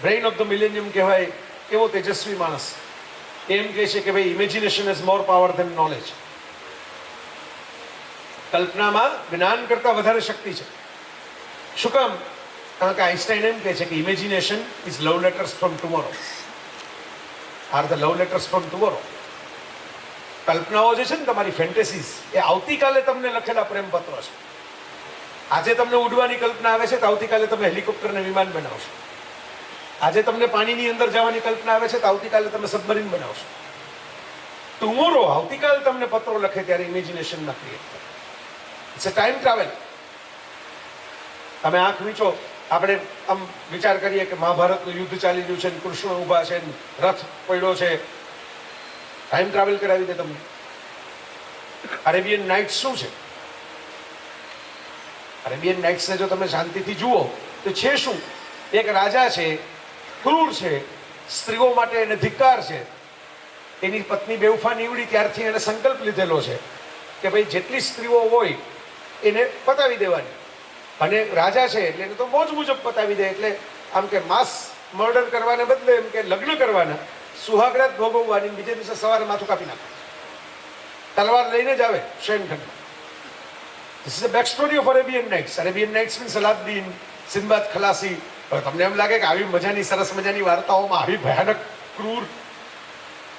બ્રેઇન ઓફ ધ મિલેનિયમ કહેવાય એવો તેજસ્વી માણસ, એમ કહે છે કે ભાઈ imagination is more power than knowledge. કલ્પનામાં જ્ઞાન કરતા વધારે શક્તિ છે. શું કામ? કારણ કે આઈન્સ્ટાઈન એમ કહે છે કે imagination is love letters from tomorrow, are the love letters from tomorrow. કલ્પનાઓ જે છે ને, તમારી ફેન્ટેસીઝ, એ આવતીકાલે તમને લખેલા પ્રેમપત્રો છે. આજે તમને ઉડવાની કલ્પના આવે છે તો આવતીકાલે તમે હેલિકોપ્ટરને વિમાન બનાવશો. આજે તમને પાણીની અંદર જવાની કલ્પના આવે છે તો આવતીકાલે તમે સબમરીન બનાવશો. ટુમોરો, આવતીકાલે તમને પત્રો લખે ત્યારે ઇમેજિનેશનમાં ક્રિએટ કરે. It's a time travel. તમે આંખ વીંચો, આપણે આમ વિચાર કરીએ કે મહાભારતનું યુદ્ધ ચાલી રહ્યું છે, કૃષ્ણ ઊભા છે, રથ પડ્યો છે. ટાઈમ ટ્રાવેલ કરાવી દે તમને. અરેબિયન નાઇટ્સ શું છે? અરેબિયન નાઇટ્સને જો તમે શાંતિથી જુઓ તો છે શું? એક રાજા છે, ક્રૂર છે, સ્ત્રીઓ માટે એને ધિક્કાર છે. એની પત્ની બેવફા નીવડી ત્યારથી એને સંકલ્પ લીધેલો છે કે ભાઈ જેટલી સ્ત્રીઓ હોય એને પતાવી દેવાની. અને રાજા છે એટલે એને તો મોજ મુજબ પતાવી દે. એટલે આમ કે માસ મર્ડર કરવાને બદલે એમ કે લગ્ન કરવાના, સુહાગરાત ભોગવવાની, બીજે દિવસે સવારે માથું કાપી નાખે. તલવાર લઈને જ આવે શયનખંડમાં. This is the back story of Arabian nights. Arabian nights means Saladin, Sindbad ખલાસી. તમને એમ લાગે કે આવી મજાની સરસ મજાની વાર્તાઓમાં આવી ભયાનક, ક્રૂર,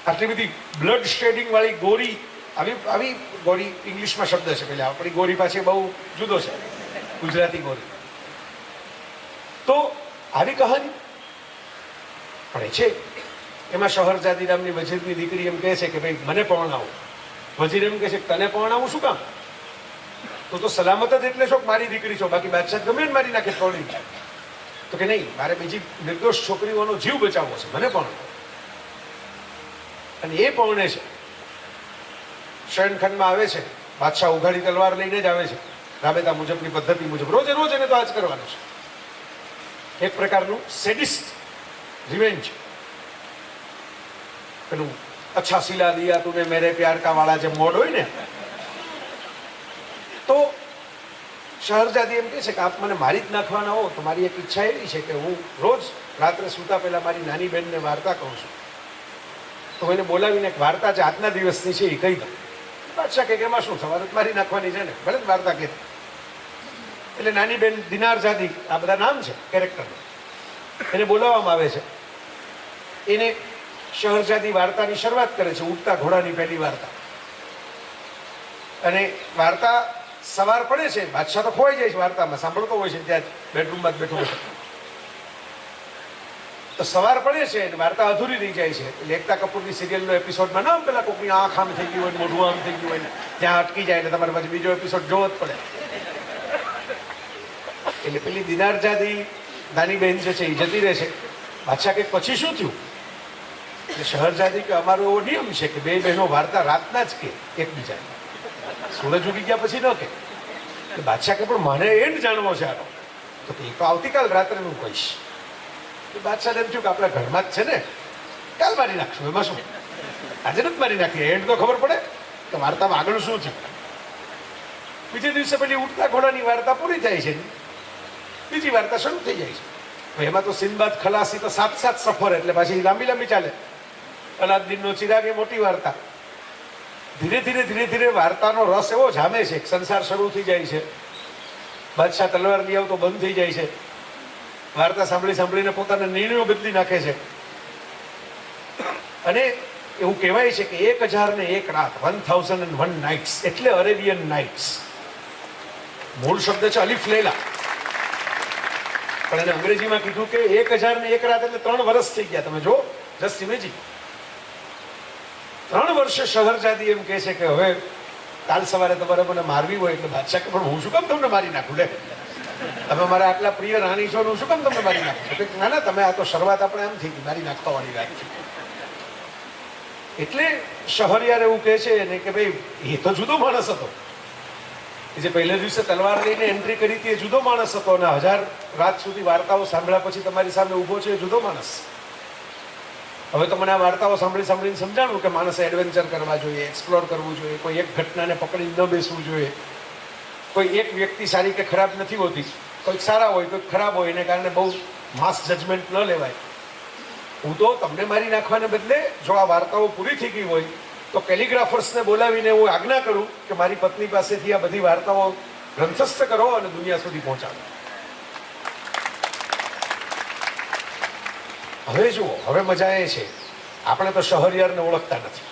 આટલી બધી બ્લડ શેડિંગ વાળી ગોરી, આવી ગોરી ઇંગ્લિશમાં શબ્દ છે, પેલા આપણી ગોરી પાછી બહુ જુદો છે, ગુજરાતી ગોરી. તો આવી કહાની પણ એ છે. એમાં શહરજાદી નામની વજીરની દીકરી એમ કહે છે કે ભાઈ મને પરણાવો. વજીર એમ કહે છે તને પરણાવું શું કામ? તો સલામત જ એટલે છો મારી દીકરી છો, બાકી બાદશાહ ગમે ને મારી નાખે પરણી. તો કે નહીં, મારે બીજી નિર્દોષ છોકરીઓનો જીવ બચાવવો છે, મને પરણાવો. અને એ પરણે છે, શયનખંડમાં આવે છે, બાદશાહ ઉઘાડી તલવાર લઈને જ આવે છે, રાબેતા મુજબની પદ્ધતિ મુજબ. રોજે રોજ એને તો આ જ કરવાનું છે. એક પ્રકારનું સેડિસ્ટ રિવેન્જ. પેલું અચ્છા સિલા દિયા તુને મેરે પ્યાર કા વાળા જે મોડ હોય ને, તો શહરજાદી એમ કહે છે કે આપ મને મારી જ નાખવાના હો તો મારી એક ઈચ્છા એવી છે કે હું રોજ રાત્રે સૂતા પહેલા મારી નાની બહેનને વાર્તા કહું છું. તો એને બોલાવીને એક વાર્તા જે આજના દિવસની છે એ કહી દઉં. બાદશાહ કે એમાં શું સવારે મારી નાખવાની છે ને, ભલે જ વાર્તા કહે. એટલે નાની બેન દિનારજાદી, આ બધા નામ છે કેરેક્ટર, એને બોલાવવામાં આવે છે. એને શહરજાદી વાર્તાની શરૂઆત કરે છે, ઉડતા ઘોડાની પહેલી વાર્તા. અને વાર્તા સવાર પડે છે, બાદશાહ તો ખોવાઈ જાય છે વાર્તામાં, સાંભળતો હોય છે ત્યાં બેડરૂમમાં જ બેઠો હોય. તો સવાર પડે છે અને વાર્તા અધૂરી રહી જાય છે. એટલે એકતા કપૂરની સિરિયલનો એપિસોડમાં ના પેલા કોકની આંખ આમ થઈ ગયું હોય, મોઢું આમ થઈ ગયું હોય, ત્યાં અટકી જાય એટલે તમારે પછી બીજો એપિસોડ જોવો જ પડે. એટલે પેલી દિનારજાદી નાની બહેન જે છે એ જતી રહે છે. બાદશાહ કે પછી શું થયું? એટલે શહરજાદી કે અમારો એવો નિયમ છે કે બે બહેનો વાર્તા રાતના જ કે એકબીજા, સૂરજ ઉગી ગયા પછી ન કે. બાદશાહ કે પણ મને એ જ જાણવો છે આનો. તો એ તો આવતીકાલ રાત્રે હું કહીશ. બાદશાહ એમ થયું કે આપણા ઘરમાં જ છે ને, કાલ મારી નાખશું, એમાં શું? આજે નથી મારી નાખી, એન્ડ તો ખબર પડે કે વાર્તામાં આગળ શું છે. બીજે દિવસે પેલી ઉડતા ઘોડાની વાર્તા પૂરી થાય છે, બીજી વાર્તા શરૂ થઈ જાય છે. એમાં તો સિંદબાદ ખલાસી તો 7 સફર, એટલે પાછી લાંબી લાંબી ચાલે. અલાદીનનો ચિરાગ એ મોટી વાર્તા. ધીરે ધીરે વાર્તાનો રસ એવો જામે છે, સંસાર શરૂ થઈ જાય છે. બાદશાહ તલવાર લઈ આવતો બંધ થઈ જાય છે. વાર્તા સાંભળીને પોતાના નિર્ણયો બદલી નાખે છે. અને એવું કહેવાય છે કે 1001 રાત, 1001 નાઇટ્સ એટલે અરેબિયન નાઇટ્સ. મૂળ શબ્દ છે અલિફ લૈલા, પણ એને અંગ્રેજીમાં કીધું કે 1001 રાત એટલે 3 વર્ષ થઈ ગયા. તમે જો, જસ્ટ ઇમેજિન. 3 વર્ષે શહરજાદી એમ કહે છે કે હવે કાલ સવારે તમારે મને મારવી હોય એટલે બાદશાહ કે પણ હું શું કામ તમને મારી નાખું? લે, તમે મારા આટલા પ્રિય રાણી છો, હું શું કામ તમને મારી નાખું? ના ના, તમે આ તો શરૂઆત આપણે આમ થઈ ગઈ, મારી નાખવા વાળી વાત છે. એટલે શહરયાર એવું કહે છે ને કે ભાઈ એ તો જુદો માણસ હતો, જે પહેલે દિવસે તલવાર લઈને એન્ટ્રી કરી હતી એ જુદો માણસ હતો, અને 1000 રાત સુધી વાર્તાઓ સાંભળ્યા પછી તમારી સામે ઊભો છે એ જુદો માણસ. હવે તો મને આ વાર્તાઓ સાંભળીને સમજાણું કે માણસે એડવેન્ચર કરવા જોઈએ, એક્સપ્લોર કરવું જોઈએ, કોઈ એક ઘટનાને પકડી ન બેસવું જોઈએ. કોઈ એક વ્યક્તિ સારી કે ખરાબ નથી હોતી, કોઈક સારા હોય કોઈક ખરાબ હોય, એને કારણે બહુ માસ જજમેન્ટ ન લેવાય. હું તો તમને મારી નાખવાને બદલે જો આ વાર્તાઓ પૂરી થઈ ગઈ હોય તો કેલિગ્રાફર્સને બોલાવીને હું આજ્ઞા કરું કે મારી પત્ની પાસેથી આ બધી વાર્તાઓ ગ્રંથસ્થ કરો અને દુનિયા સુધી પહોંચાડો. હવે જુઓ, હવે મજા એ છે, આપણે તો શહરયારને ઓળખતા નથી.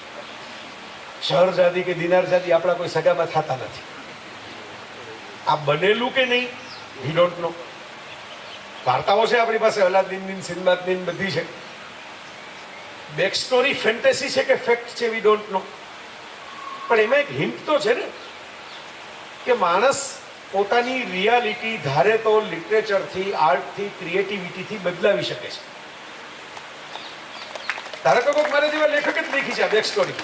શહરજાદી કે દિનારજાદી આપણા કોઈ સગામાં થતા નથી. આ બનેલું કે નહીં વી ડોન્ટ નો. વાર્તાઓ છે આપણી પાસે, અલાદીનની, સિંદબાદની બધી છે. બેક સ્ટોરી ફેન્ટેસી છે કે ફેક્ટ છે વી ડોન્ટ નો. પણ એમાં એક હિન્ટ તો છે ને કે માણસ પોતાની રિયાલિટી ધારે તો લિટરેચરથી, આર્ટથી, ક્રિએટિવિટીથી બદલાવી શકે છે. ધારો કે કોઈક મારા જેવા લેખક જ લખી છે આ બેક સ્ટોરી,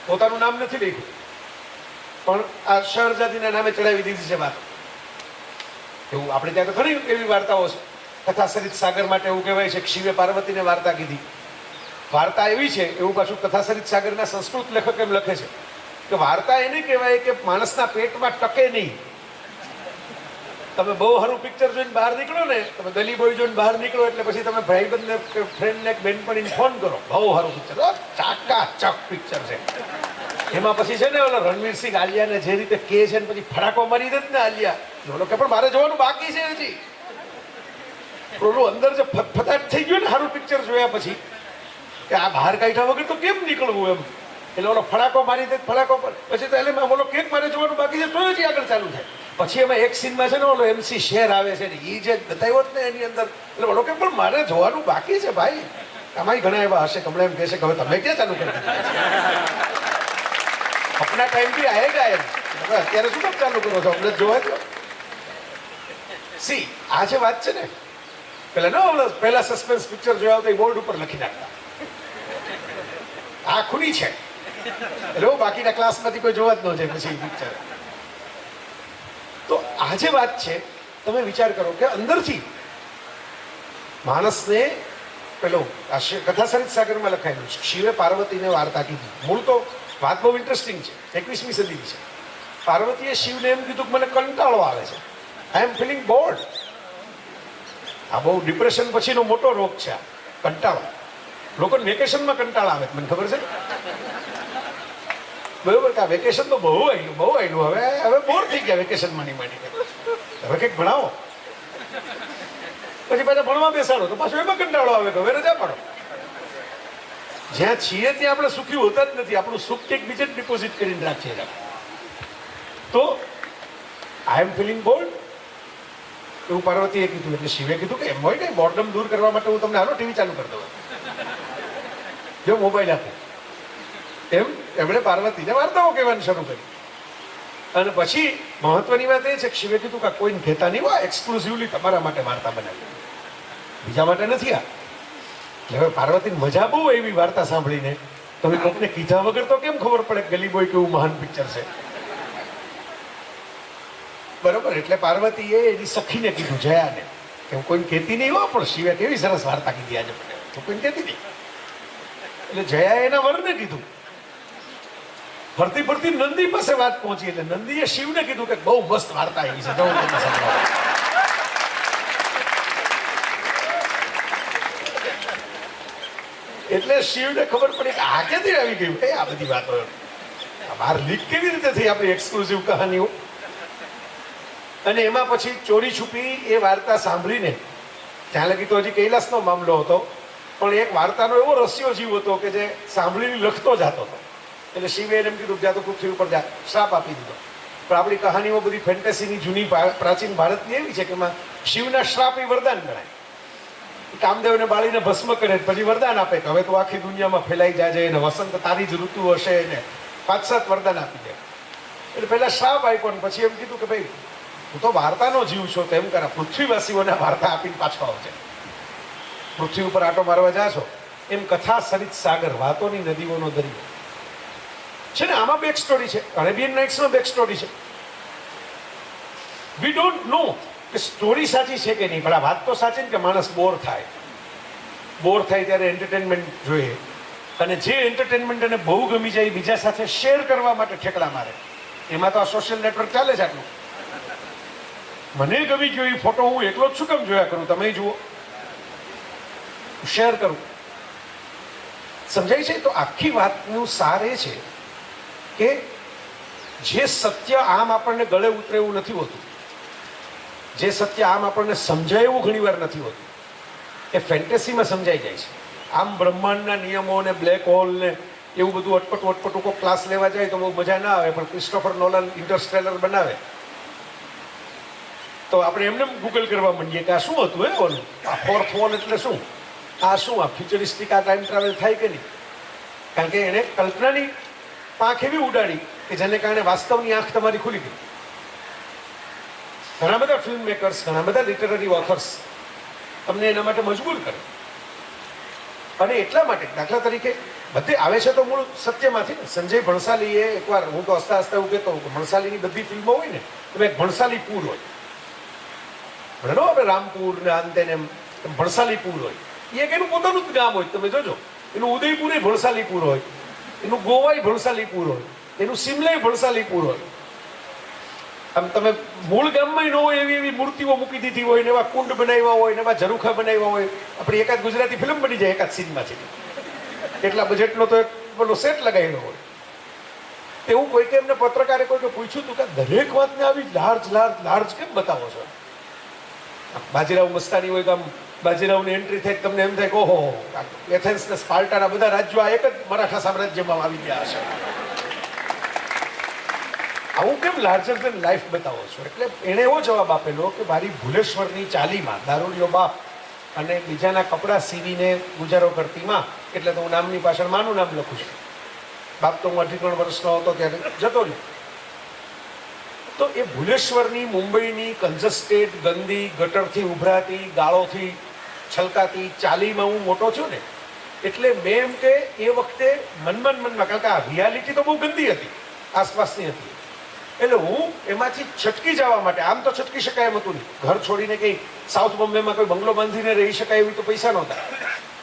પોતાનું નામ નથી લખ્યું, પણ આ શહરજાદીના નામે ચડાવી દીધી છે વાત. એવું આપણે ત્યાં તો ઘણી એવી વાર્તાઓ છે. કથાસરિત સાગર માટે એવું કહેવાય છે કે શિવે પાર્વતીને વાર્તા કીધી. વાર્તા એવી છે, એવું પાછું કથાસરિત સાગરના સંસ્કૃત લેખક એમ લખે છે કે વાર્તા એને કહેવાય કે માણસના પેટમાં ટકે નહીં. તમે બહુ સારું પિક્ચર જોઈને બહાર નીકળો ને, તમે ગલી બોય જોઈને બહાર નીકળો એટલે પછી તમે ભાઈબંધને, ફ્રેન્ડને, બેનપણીને ફોન કરો, બહુ સારું પિક્ચર, ચાકાચક પિક્ચર છે. એમાં પછી છે ને ઓલો રણવીરસિંહ આલિયાને જે રીતે કહે છે ને પછી ફટાકો મારી દે ને આલિયા, ઓલો કે પણ મારે જોવાનું બાકી છે હજી. ઓલું અંદર જે ફટાટ થઈ ગયું ને સારું પિક્ચર જોયા પછી કે આ બહાર કાઢ્યા વગર તો કેમ નીકળવું એમ, એટલે ઓલો ફટાકો મારી દે, ફટાકો પછી તો એટલે ઓલો કેક મારે જોવાનું બાકી છે તો જ આગળ ચાલુ થાય. પછી એમાં એક સીનમાં છે ને ઓલો MC શેર આવે છે ને એ જે બતાવ્યો જ ને એની અંદર, એટલે ઓલો કે પણ મારે જોવાનું બાકી છે ભાઈ. આમાં ઘણા એવા હશે કમળા એમ કહે છે કે હવે તમે ક્યાં ચાલુ કરી દીધું? अपना टाइम भी आएगा एम, અત્યારે શું કામ ચાલુ કરો છો? અમને જોવા દો. સી આ જે વાત છે ને, પહેલા સસ્પેન્સ પિક્ચર જોયા તો એ બોર્ડ ઉપર લખી નાખતા આ ખૂની છે, એટલે બાકીના ક્લાસમાંથી કોઈ જોવા જ ન જાય પછી પિક્ચર. તો આ જે વાત છે, તમે વિચાર કરો કે અંદરથી માણસને પેલો કથાસરિત સાગરમાં લખાયેલું છે, શિવે પાર્વતીને વાર્તા કીધી. મૂળ તો વાત બહુ ઇન્ટરેસ્ટિંગ છે, 21મી સદીની છે. પાર્વતીએ શિવને એમ કીધું કે મને કંટાળો આવે છે, આઈ એમ ફીલિંગ બોર્ડ. આ બહુ ડિપ્રેશન પછીનો મોટો રોગ છે, આ કંટાળો. લોકોને વેકેશનમાં કંટાળા આવે, મને ખબર છે બરોબર કે આ વેકેશન તો બહુ આવ્યું, હવે બોર થઈ ગયા વેકેશન માની હવે કંઈક ભણાવો, પછી પાછા ભણવા બેસાડો તો પાછો એમાં કંટાળો આવે, હવે રજા પાડો. જ્યાં છીએ ત્યાં આપણે સુખી હોતા જ નથી, આપણું સુખ કંઈક બીજે જ ડિપોઝિટ કરીને રાખીએ. તો આઈ એમ ફિલિંગ બોર્ડ એવું પાર્વતીએ કીધું, એટલે શિવે કીધું કે એમ હોય ને, બોર્ડમ દૂર કરવા માટે હું તમને હાલો ટીવી ચાલુ કરી દઉં, જો મોબાઈલ આપો. એમ એમણે પાર્વતીને વાર્તાઓ કહેવાની શરૂ કરી. અને પછી મહત્વની વાત એ છે કે શિવે કીધું કે કોઈને કહેતા નહીં, એક્સક્લુઝિવલી તમારા માટે વાર્તા બનાવી, બીજા માટે નથી આ. હવે પાર્વતીને મજા બહુ એવી વાર્તા સાંભળીને, તમે કોકને કીધા વગર તો કેમ ખબર પડે ગલી બોય કેવું મહાન પિક્ચર છે, બરોબર? એટલે પાર્વતીએ એની સખીને કીધું, જયાને, કે હું કોઈને કહેતી નહીં હો, પણ શિવે કેવી સરસ વાર્તા કીધી આજે. તો કોઈ કહેતી નહીં. એટલે જયાએ એના વરને કીધું. ફરતી ફરતી નંદી પાસે વાત પહોંચી એટલે નંદીએ શિવને કીધું કે બહુ મસ્ત વાર્તા આવી છે, જવું તમને સંભળાવું. એટલે શિવને ખબર પડી કે આ ક્યાંથી આવી ગયું એ આ બધી વાતો બહાર લીક કેવી રીતે થઈ આપણી એક્સક્લુઝિવ કહાનીઓ. અને એમાં પછી ચોરી છુપી એ વાર્તા સાંભળીને ત્યાં લગી તો હજી કૈલાસનો મામલો હતો, પણ એક વાર્તાનો એવો રસ્યો જીવ હતો કે જે સાંભળીને લખતો જતો હતો. એટલે શિવે એમ કીધું જ્યાં તો પૃથ્વી ઉપર જા, શ્રાપ આપી દીધો. પણ આપણી કહાનીઓ બધી ફેન્ટેસીની જૂની પ્રાચીન ભારતની એવી છે કે એમાં શિવના શ્રાપ એ વરદાન ગણાય. કામદેવને બાળીને ભસ્મ કરે પછી વરદાન આપે કે હવે તો આખી દુનિયામાં ફેલાઈ જાય અને વસંત તારી જ ઋતુ હશે ને 5-7 વરદાન આપી દે. એટલે પહેલા શ્રાપ આપ્યો ને પછી એમ કીધું કે ભાઈ હું તો વાર્તાનો જીવ છું, તો એમ કરે પૃથ્વીવાસીઓને વાર્તા આપીને પાછો આવજે. પૃથ્વી ઉપર આટો મારવા જાશો એમ કથા સરિત સાગર, વાતોની નદીઓનો દરિયો છે ને. આમાં બેક સ્ટોરી છે, અરેબિયન નાઇટ્સમાં બેક સ્ટોરી છે. વી ડોન્ટ નો કે સ્ટોરી સાચી છે કે નહીં, પણ આ વાત તો સાચી ને કે માણસ બોર થાય ત્યારે એન્ટરટેનમેન્ટ જોઈએ. અને જે એન્ટરટેનમેન્ટ એને બહુ ગમી જાય બીજા સાથે શેર કરવા માટે ઠેકડા મારે. એમાં તો આ સોશિયલ નેટવર્ક ચાલે છે આટલું. મને ગમી ગયો એ ફોટો હું એકલો જ શું કેમ જોયા કરું, તમે જુઓ, શેર કરું. સમજાય છે? તો આખી વાતનું સાર એ છે કે જે સત્ય આમ આપણને ગળે ઉતરે એવું નથી હોતું, જે સત્ય આમ આપણને સમજાય એવું ઘણી વાર નથી હોતું, એ ફેન્ટેસીમાં સમજાઈ જાય છે. આમ બ્રહ્માંડના નિયમો ને બ્લેક હોલ ને એવું બધું અટપટું કોઈ ક્લાસ લેવા જાય તો બહુ મજા ના આવે. પણ ક્રિસ્ટોફર નોલન ઇન્ટરસ્ટેલર બનાવે તો આપણે એમને ગૂગલ કરવા માંડીએ કે આ શું હતું એ ઓલું, આ ફોર્થ વોલ એટલે શું, આ શું, આ ફ્યુચરિસ્ટિક આ ટાઈમ ટ્રાવેલ થાય કે નહીં. કારણ કે એણે કલ્પનાની પાંખ એવી ઉડાડી કે જેને કારણે વાસ્તવની આંખ તમારી ખુલી ગઈ. ઘણા બધા ફિલ્મ મેકર્સ, ઘણા બધા લિટરરી ઓથર્સ તમને એના માટે મજબૂર કરે. અને એટલા માટે દાખલા તરીકે બધે આવે છે તો મૂળ સત્યમાંથી ને. સંજય ભણસાલીએ એકવાર, હું તો હસતા હસતા એવું કહેતો કે ભણસાલીની બધી ફિલ્મો હોય ને તો એક ભણસાલીપુર હોય, બરાબર, આપણે રામપુર ને અંતે ને ભણસાલીપુર હોય. એ એક એનું પોતાનું જ ગામ હોય. તમે જોજો, એનું ઉદયપુર ભણસાલીપુર હોય, એનું ગોવાઈ ભણસાલીપુર હોય, એનું સિમલાઈ ભણસાલીપુર હોય. આમ તમે મૂળ ગામમાં ન હોય એવી મૂર્તિઓ મૂકી દીધી હોય ને એવા કુંડ બનાવ્યા હોય ને એવા ઝરૂખા બનાવ્યા હોય. આપણી એકાદ ગુજરાતી ફિલ્મ બની જાય એકાદ સીનમાંથી, એટલા બજેટનો તો એક પેલો સેટ લગાવેલો હોય. એવું કોઈકે એમને પત્રકારે કોઈને પૂછ્યું હતું કે દરેક વાતને આવી લાર્જ કેમ બતાવો છો? બાજીરાવ મસ્તાની હોય કે આમ બાજીરાવની એન્ટ્રી થાય તમને એમ થાય કે ઓહો, એથેન્સ ને સ્પાર્ટાના બધા રાજ્યો આ એક જ મરાઠા સામ્રાજ્યમાં આવી ગયા છે. આવું કેમ લાર્જર દેન લાઈફ બતાવો છો? એટલે એણે એવો જવાબ આપેલો કે મારી ભુલેશ્વરની ચાલીમાં દારૂડિયો બાપ અને બીજાના કપડાં સીવીને ગુજારો કરતી માં, એટલે તો હું નામની પાછળ માનું નામ લખું છું. બાપ તો હું 18 વર્ષનો હતો ત્યારે જતો રહ્યો. તો એ ભુલેશ્વરની મુંબઈની કન્જસ્ટેડ, ગંદી, ગટરથી ઉભરાતી, ગાળોથી છલકાતી ચાલીમાં હું મોટો થયો ને, એટલે મેં એમ કે એ વખતે મનમાં, કારણ કે આ રિયાલિટી તો બહુ ગંદી હતી, આસપાસની હતી. એટલે હું એમાંથી છટકી જવા માટે, આમ તો છટકી શકાય એમ હતું નહીં, ઘર છોડીને કંઈ સાઉથ બોમ્બેમાં કોઈ બંગલો બાંધીને રહી શકાય એવી તો પૈસા નહોતા.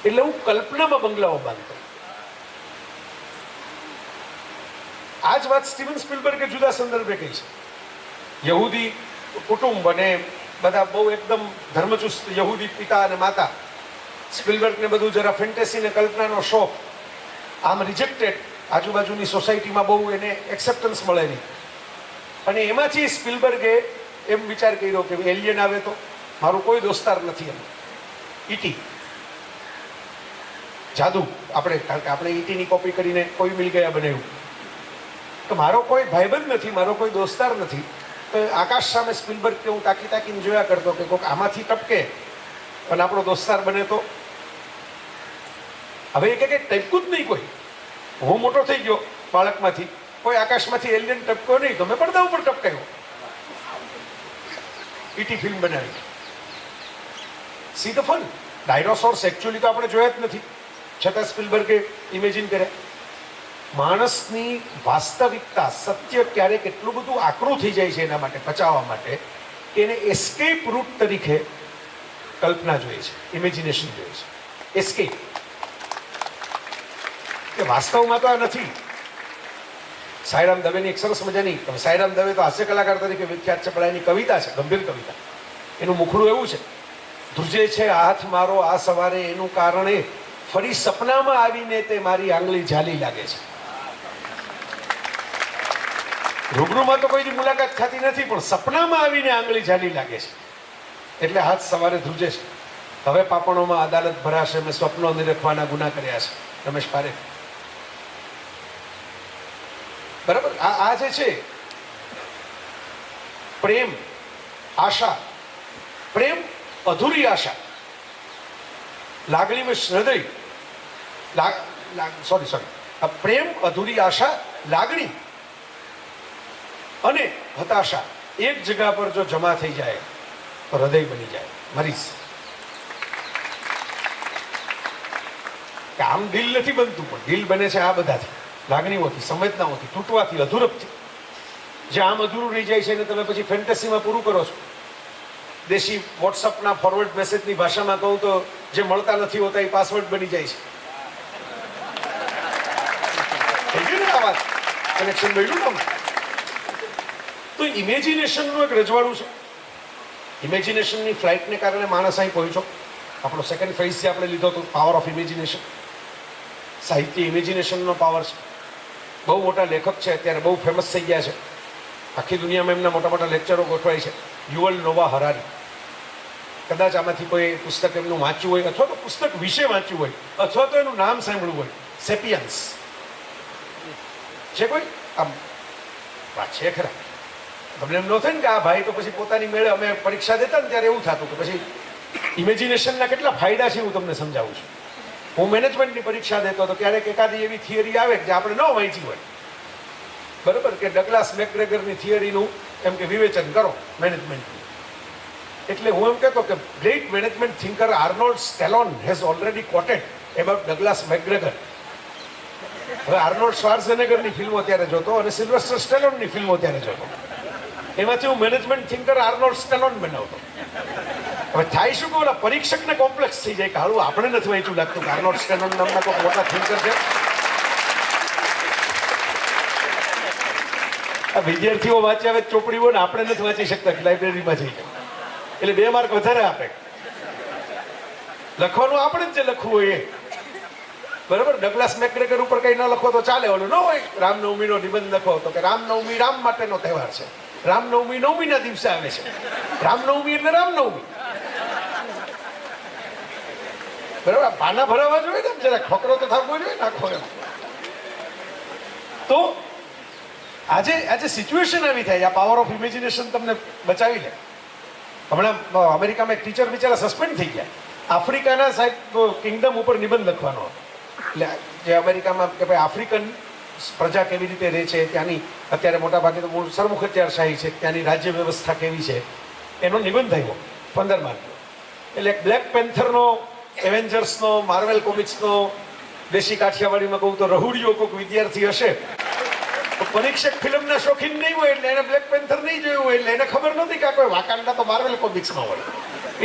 એટલે હું કલ્પનામાં બંગલાઓ બાંધતો. આ જ વાત સ્ટીવન સ્પિલબર્ગે જુદા સંદર્ભે કહી છે. યહૂદી કુટુંબ અને બધા બહુ એકદમ ધર્મચુસ્ત યહૂદી પિતા અને માતા. સ્પિલબર્ગને બધું જરા ફેન્ટેસી ને કલ્પનાનો શોખ, આમ રિજેક્ટેડ, આજુબાજુની સોસાયટીમાં બહુ એને એક્સેપ્ટન્સ મળે નહીં. અને એમાંથી સ્પિલબર્ગે એમ વિચાર કર્યો કે એલિયન આવે તો મારું કોઈ દોસ્તાર નથી. એમ ઈટી જાદુ, આપણે કારણ કે આપણે ઈટીની કોપી કરીને કોઈ મિલ ગયા બનાવ્યું, તો મારો કોઈ ભાઈબંધ નથી, મારો કોઈ દોસ્તાર નથી. તો આકાશ સામે સ્પિલબર્ગ કે હું તાકીને જોયા કરતો કે કોઈક આમાંથી ટપકે અને આપણો દોસ્તાર બને તો. હવે એ કે ટપકું જ નહીં કોઈ. હું મોટો થઈ ગયો, બાળકમાંથી કોઈ આકાશમાંથી એલિયન ટપક્યો નહીં, તો મેં પડદા ઉપર ટપકાયો, ઈટી ફિલ્મ બનાવી. See the fun. Dinosaurs actually તો આપણે જોયા જ નથી, છતાં સ્પિલબર્ગે ઇમેજિન કર્યા. માણસની વાસ્તવિકતા, સત્ય ક્યારેક એટલું બધું આકરું થઈ જાય છે એના માટે પચાવવા માટે કે એને એસ્કેપ રૂટ તરીકે કલ્પના જોઈએ છે, ઇમેજિનેશન જોઈએ છે. એસ્કેપ. કે વાસ્તવમાં તો આ નથી. સાંઈરામ દવેની એક સરસ મજાની, સાંઈરામ દવે તો હાસ્ય કલાકાર તરીકે વિખ્યાત છે, પણ એની કવિતા છે, ગંભીર કવિતા. એનું મુખડું એવું છે, ધ્રુજે છે હાથ મારો આ સવારે એનું કારણે ફરી સપનામાં આવીને તે મારી આંગળી ઝાલી લાગે છે. રૂબરૂમાં તો કોઈની મુલાકાત થતી નથી, પણ સપનામાં આવીને આંગળી ઝાલી લાગે છે. એટલે હાથ સવારે ધ્રુજે છે. હવે પાપણોમાં અદાલત ભરાશે, મેં સ્વપ્નો નિરખવાના ગુના કર્યા છે. રમેશ પારેખ. બરાબર. આ જે છે પ્રેમ, આશા, પ્રેમ અધૂરી આશા, લાગણી में હૃદય, સોરી પ્રેમ અધૂરી આશા, લાગણી અને હતાશા એક જગ્યા પર જો જમા થઈ જાય તો હૃદય બની જાય મરીઝ. આમ દિલ નથી બનતું, પણ દિલ બને છે આ બધાથી, લાગણીઓથી, સંવેદનાઓથી, તૂટવાથી, અધૂરપથી. જે આમ અધૂરું રહી જાય છે એને તમે પછી ફેન્ટસીમાં પૂરું કરો છો. દેશી વોટ્સઅપના ફોરવર્ડ મેસેજની ભાષામાં કહું તો જે મળતા નથી હોતા એ પાસવર્ડ બની જાય છે. થઈ ગયું ને આ વાત? કનેક્શન મળ્યું ને? તો ઇમેજિનેશનનું એક રજવાડું છે. ઇમેજિનેશનની ફ્લાઇટને કારણે માણસ અહીં પહોંચ્યો. આપણો સેકન્ડ ફેઝ જે આપણે લીધો હતો, પાવર ઓફ ઇમેજિનેશન. સાહિત્ય ઇમેજિનેશનનો પાવર છે. બહુ મોટા લેખક છે, અત્યારે બહુ ફેમસ થઈ ગયા છે. આખી દુનિયામાં એમના મોટા મોટા લેક્ચરો ગોઠવાય છે. યુવલ નોવા હરારી. કદાચ આમાંથી કોઈ પુસ્તક એમનું વાંચ્યું હોય, અથવા તો પુસ્તક વિશે વાંચ્યું હોય, અથવા તો એનું નામ સાંભળ્યું હોય. સેપિયન્સ છે કોઈ? આમ વાત છે ખરા. તમને એમ ન થાય ને કે આ ભાઈ તો પછી પોતાની મેળે, અમે પરીક્ષા દેતા ને ત્યારે એવું થતું કે પછી ઇમેજિનેશનના કેટલા ફાયદા છે હું તમને સમજાવું છું. હું મેનેજમેન્ટની પરીક્ષા દેતો હતો, ક્યારેક એકાદી એવી થિયરી આવે જે આપણે ન વાંચી હોય, બરોબર, કે ડગલાસ મેકગ્રેગરની થિયરીનું એમ કે વિવેચન કરો મેનેજમેન્ટનું. એટલે હું એમ કહેતો કે great management thinker Arnold Stallone has already quoted about Douglas McGregor. હવે આર્નોલ્ડ શ્વાર્ઝેનેગરની ફિલ્મો ત્યારે જોતો અને સિલ્વેસ્ટર સ્ટેલોનની ફિલ્મો ત્યારે જોતો. એમાંથી હું મેનેજમેન્ટ થિંકર આર્નોલ્ડ સ્ટેલોન બનાવતો. હવે થાય શું કે ઓલા પરીક્ષકને કોમ્પ્લેક્સ થઈ જાય કે હાલું આપણે નથી વાંચ્યું લાગતું કે આર્નોલ્ડ સ્ટેલોન નામના કોઈ મોટા થિંકર છે. આ વિદ્યાર્થીઓ વાંચ્યા હવે ચોપડી હોય ને આપણે નથી વાંચી શકતા, લાઇબ્રેરીમાં જઈને, એટલે 2 માર્ક વધારે આપે. લખવાનું આપણે જ જે લખવું હોય એ, બરાબર. ડગલાસ મેકગ્રેગર ઉપર કઈ ન લખો તો ચાલે, ઓલું ન હોય રામનવમીનો નિબંધ લખો તો કે રામનવમી રામ માટેનો તહેવાર છે, રામનવમી નવમીના દિવસે આવે છે, રામનવમી એટલે રામનવમી. બરાબર. પાના ભરાવા જોઈએ ને જરા, ખોકરો તો થવો જોઈએ નાખો એમ. તો આજે સિચ્યુએશન આવી થાય, આ પાવર ઓફ ઇમેજિનેશન તમને બચાવી લે. હમણાં અમેરિકામાં એક ટીચર બિચારા સસ્પેન્ડ થઈ ગયા. આફ્રિકાના સાહેબ કિંગડમ ઉપર નિબંધ લખવાનો હતો. એટલે જે અમેરિકામાં કે ભાઈ આફ્રિકન પ્રજા કેવી રીતે રહે છે, ત્યાંની અત્યારે મોટા ભાગે તો મૂળ સરમુખત્યારશાહી છે, ત્યાંની રાજ્ય વ્યવસ્થા કેવી છે, એનો નિબંધ આવ્યો 15 માર્કનો. એટલે બ્લેક પેન્થરનો, એવેન્જર્સનો, માર્વેલ કોમિક્સનો, દેશી કાઠિયાવાડીમાં કહું તો રહુડિયો કોઈક વિદ્યાર્થી હશે, પરીક્ષક ફિલ્મના શોખીન નહીં હોય, એટલે એને બ્લેક પેન્થર નહીં જોયું હોય, એટલે એને ખબર નથી કે કોઈ વાકાંડા તો માર્વેલ કોમિક્સમાં હોય.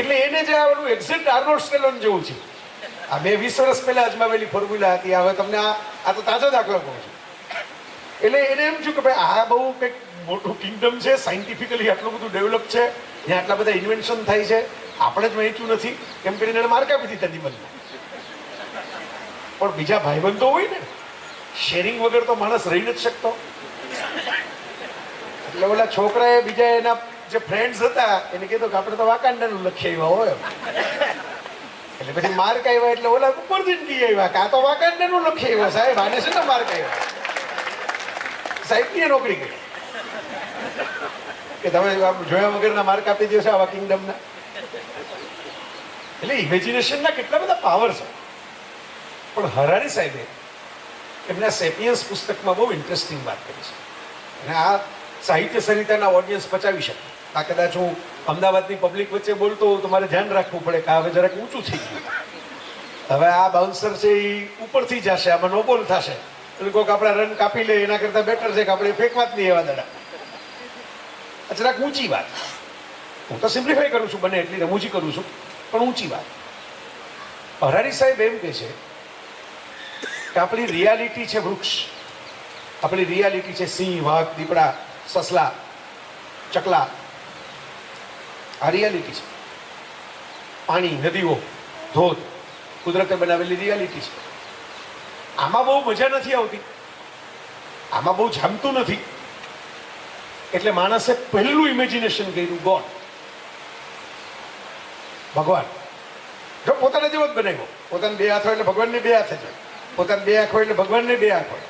એટલે એને જે આવડું એક્ઝેક્ટ આર્નોલ્ડ સ્ટેલોન જેવું છે. આ 20 વર્ષ પહેલા અજમાવેલી ફોર્મ્યુલા હતી. હવે તમને આ તો તાજો દાખલો કહું છું. એટલે એને એમ થયું કે ભાઈ આ બહુ કંઈક મોટું કિંગડમ છે, સાયન્ટિફિકલી આટલું બધું ડેવલપ છે, જ્યાં આટલા બધા ઇન્વેન્શન થાય છે, આપણે જ વાંચ્યું નથી, એમ કરીને એને માર્ક આપી દીધા નિબંધમાં. પણ બીજા ભાઈબંધો હોય ને, શેરિંગ વગર તો માણસ રહી નથી શકતો. એટલે ઓલા છોકરાએ બીજા એના જે ફ્રેન્ડ્સ હતા એને કીધું કે આપણે તો વાકાંડાનું લખી આવ્યા હોય. એટલે પછી માર્ક આવ્યા, એટલે ઓલા ઉપરથી ડી આવ્યા કે આ તો વાકાંડાનું લખી આવ્યો સાહેબ, આને છે ને માર્ક આવ્યા. સાહેબની નોકરી કરી કે તમે જોયા વગરના માર્ક આપી દો છો આવા કિંગડમના. એટલે ઇમેજિનેશનના કેટલા બધા પાવર છે. પણ હરારી સાહેબે એમના સેપિયન્સ પુસ્તકમાં બહુ ઇન્ટરેસ્ટિંગ વાત કરી છે, અને આ સાહિત્ય સરિતાના ઓડિયન્સ પચાવી શકે. આ કદાચ હું અમદાવાદની પબ્લિક વચ્ચે બોલતો હોઉં તો મારે ધ્યાન રાખવું પડે કે હવે જરાક ઊંચું થઈ ગયું. હવે આ બાઉન્સર છે એ ઉપરથી જશે, આમાં નો બોલ થશે, એટલે કોઈક આપણા રન કાપી લે એના કરતાં બેટર છે કે આપણે ફેંકવા જ નહીં એવા દડા. જરાક ઊંચી વાત. હું તો સિમ્પ્લિફાઈ કરું છું, બને એટલી રમૂજી કરું છું, પણ ઊંચી વાત. હરારી સાહેબ એમ કહે છે કે આપણી રિયાલિટી છે વૃક્ષ, આપણી રિયાલિટી છે સિંહ, વાઘ, દીપડા, સસલા, ચકલા. આ રિયાલિટી છે. પાણી, નદીઓ, ધોધ, કુદરતે બનાવેલી રિયાલિટી છે. આમાં બહુ મજા નથી આવતી, આમાં બહુ જામતું નથી. એટલે માણસે પહેલું ઇમેજિનેશન કર્યું ગોડ, ભગવાન. જો પોતાને જેવો જ બનાવ્યો, પોતાને બે હાથ હોય એટલે ભગવાનને બે હાથ જ હોય, પોતાને બે આંખ હોય એટલે ભગવાનને બે આંખ હોય.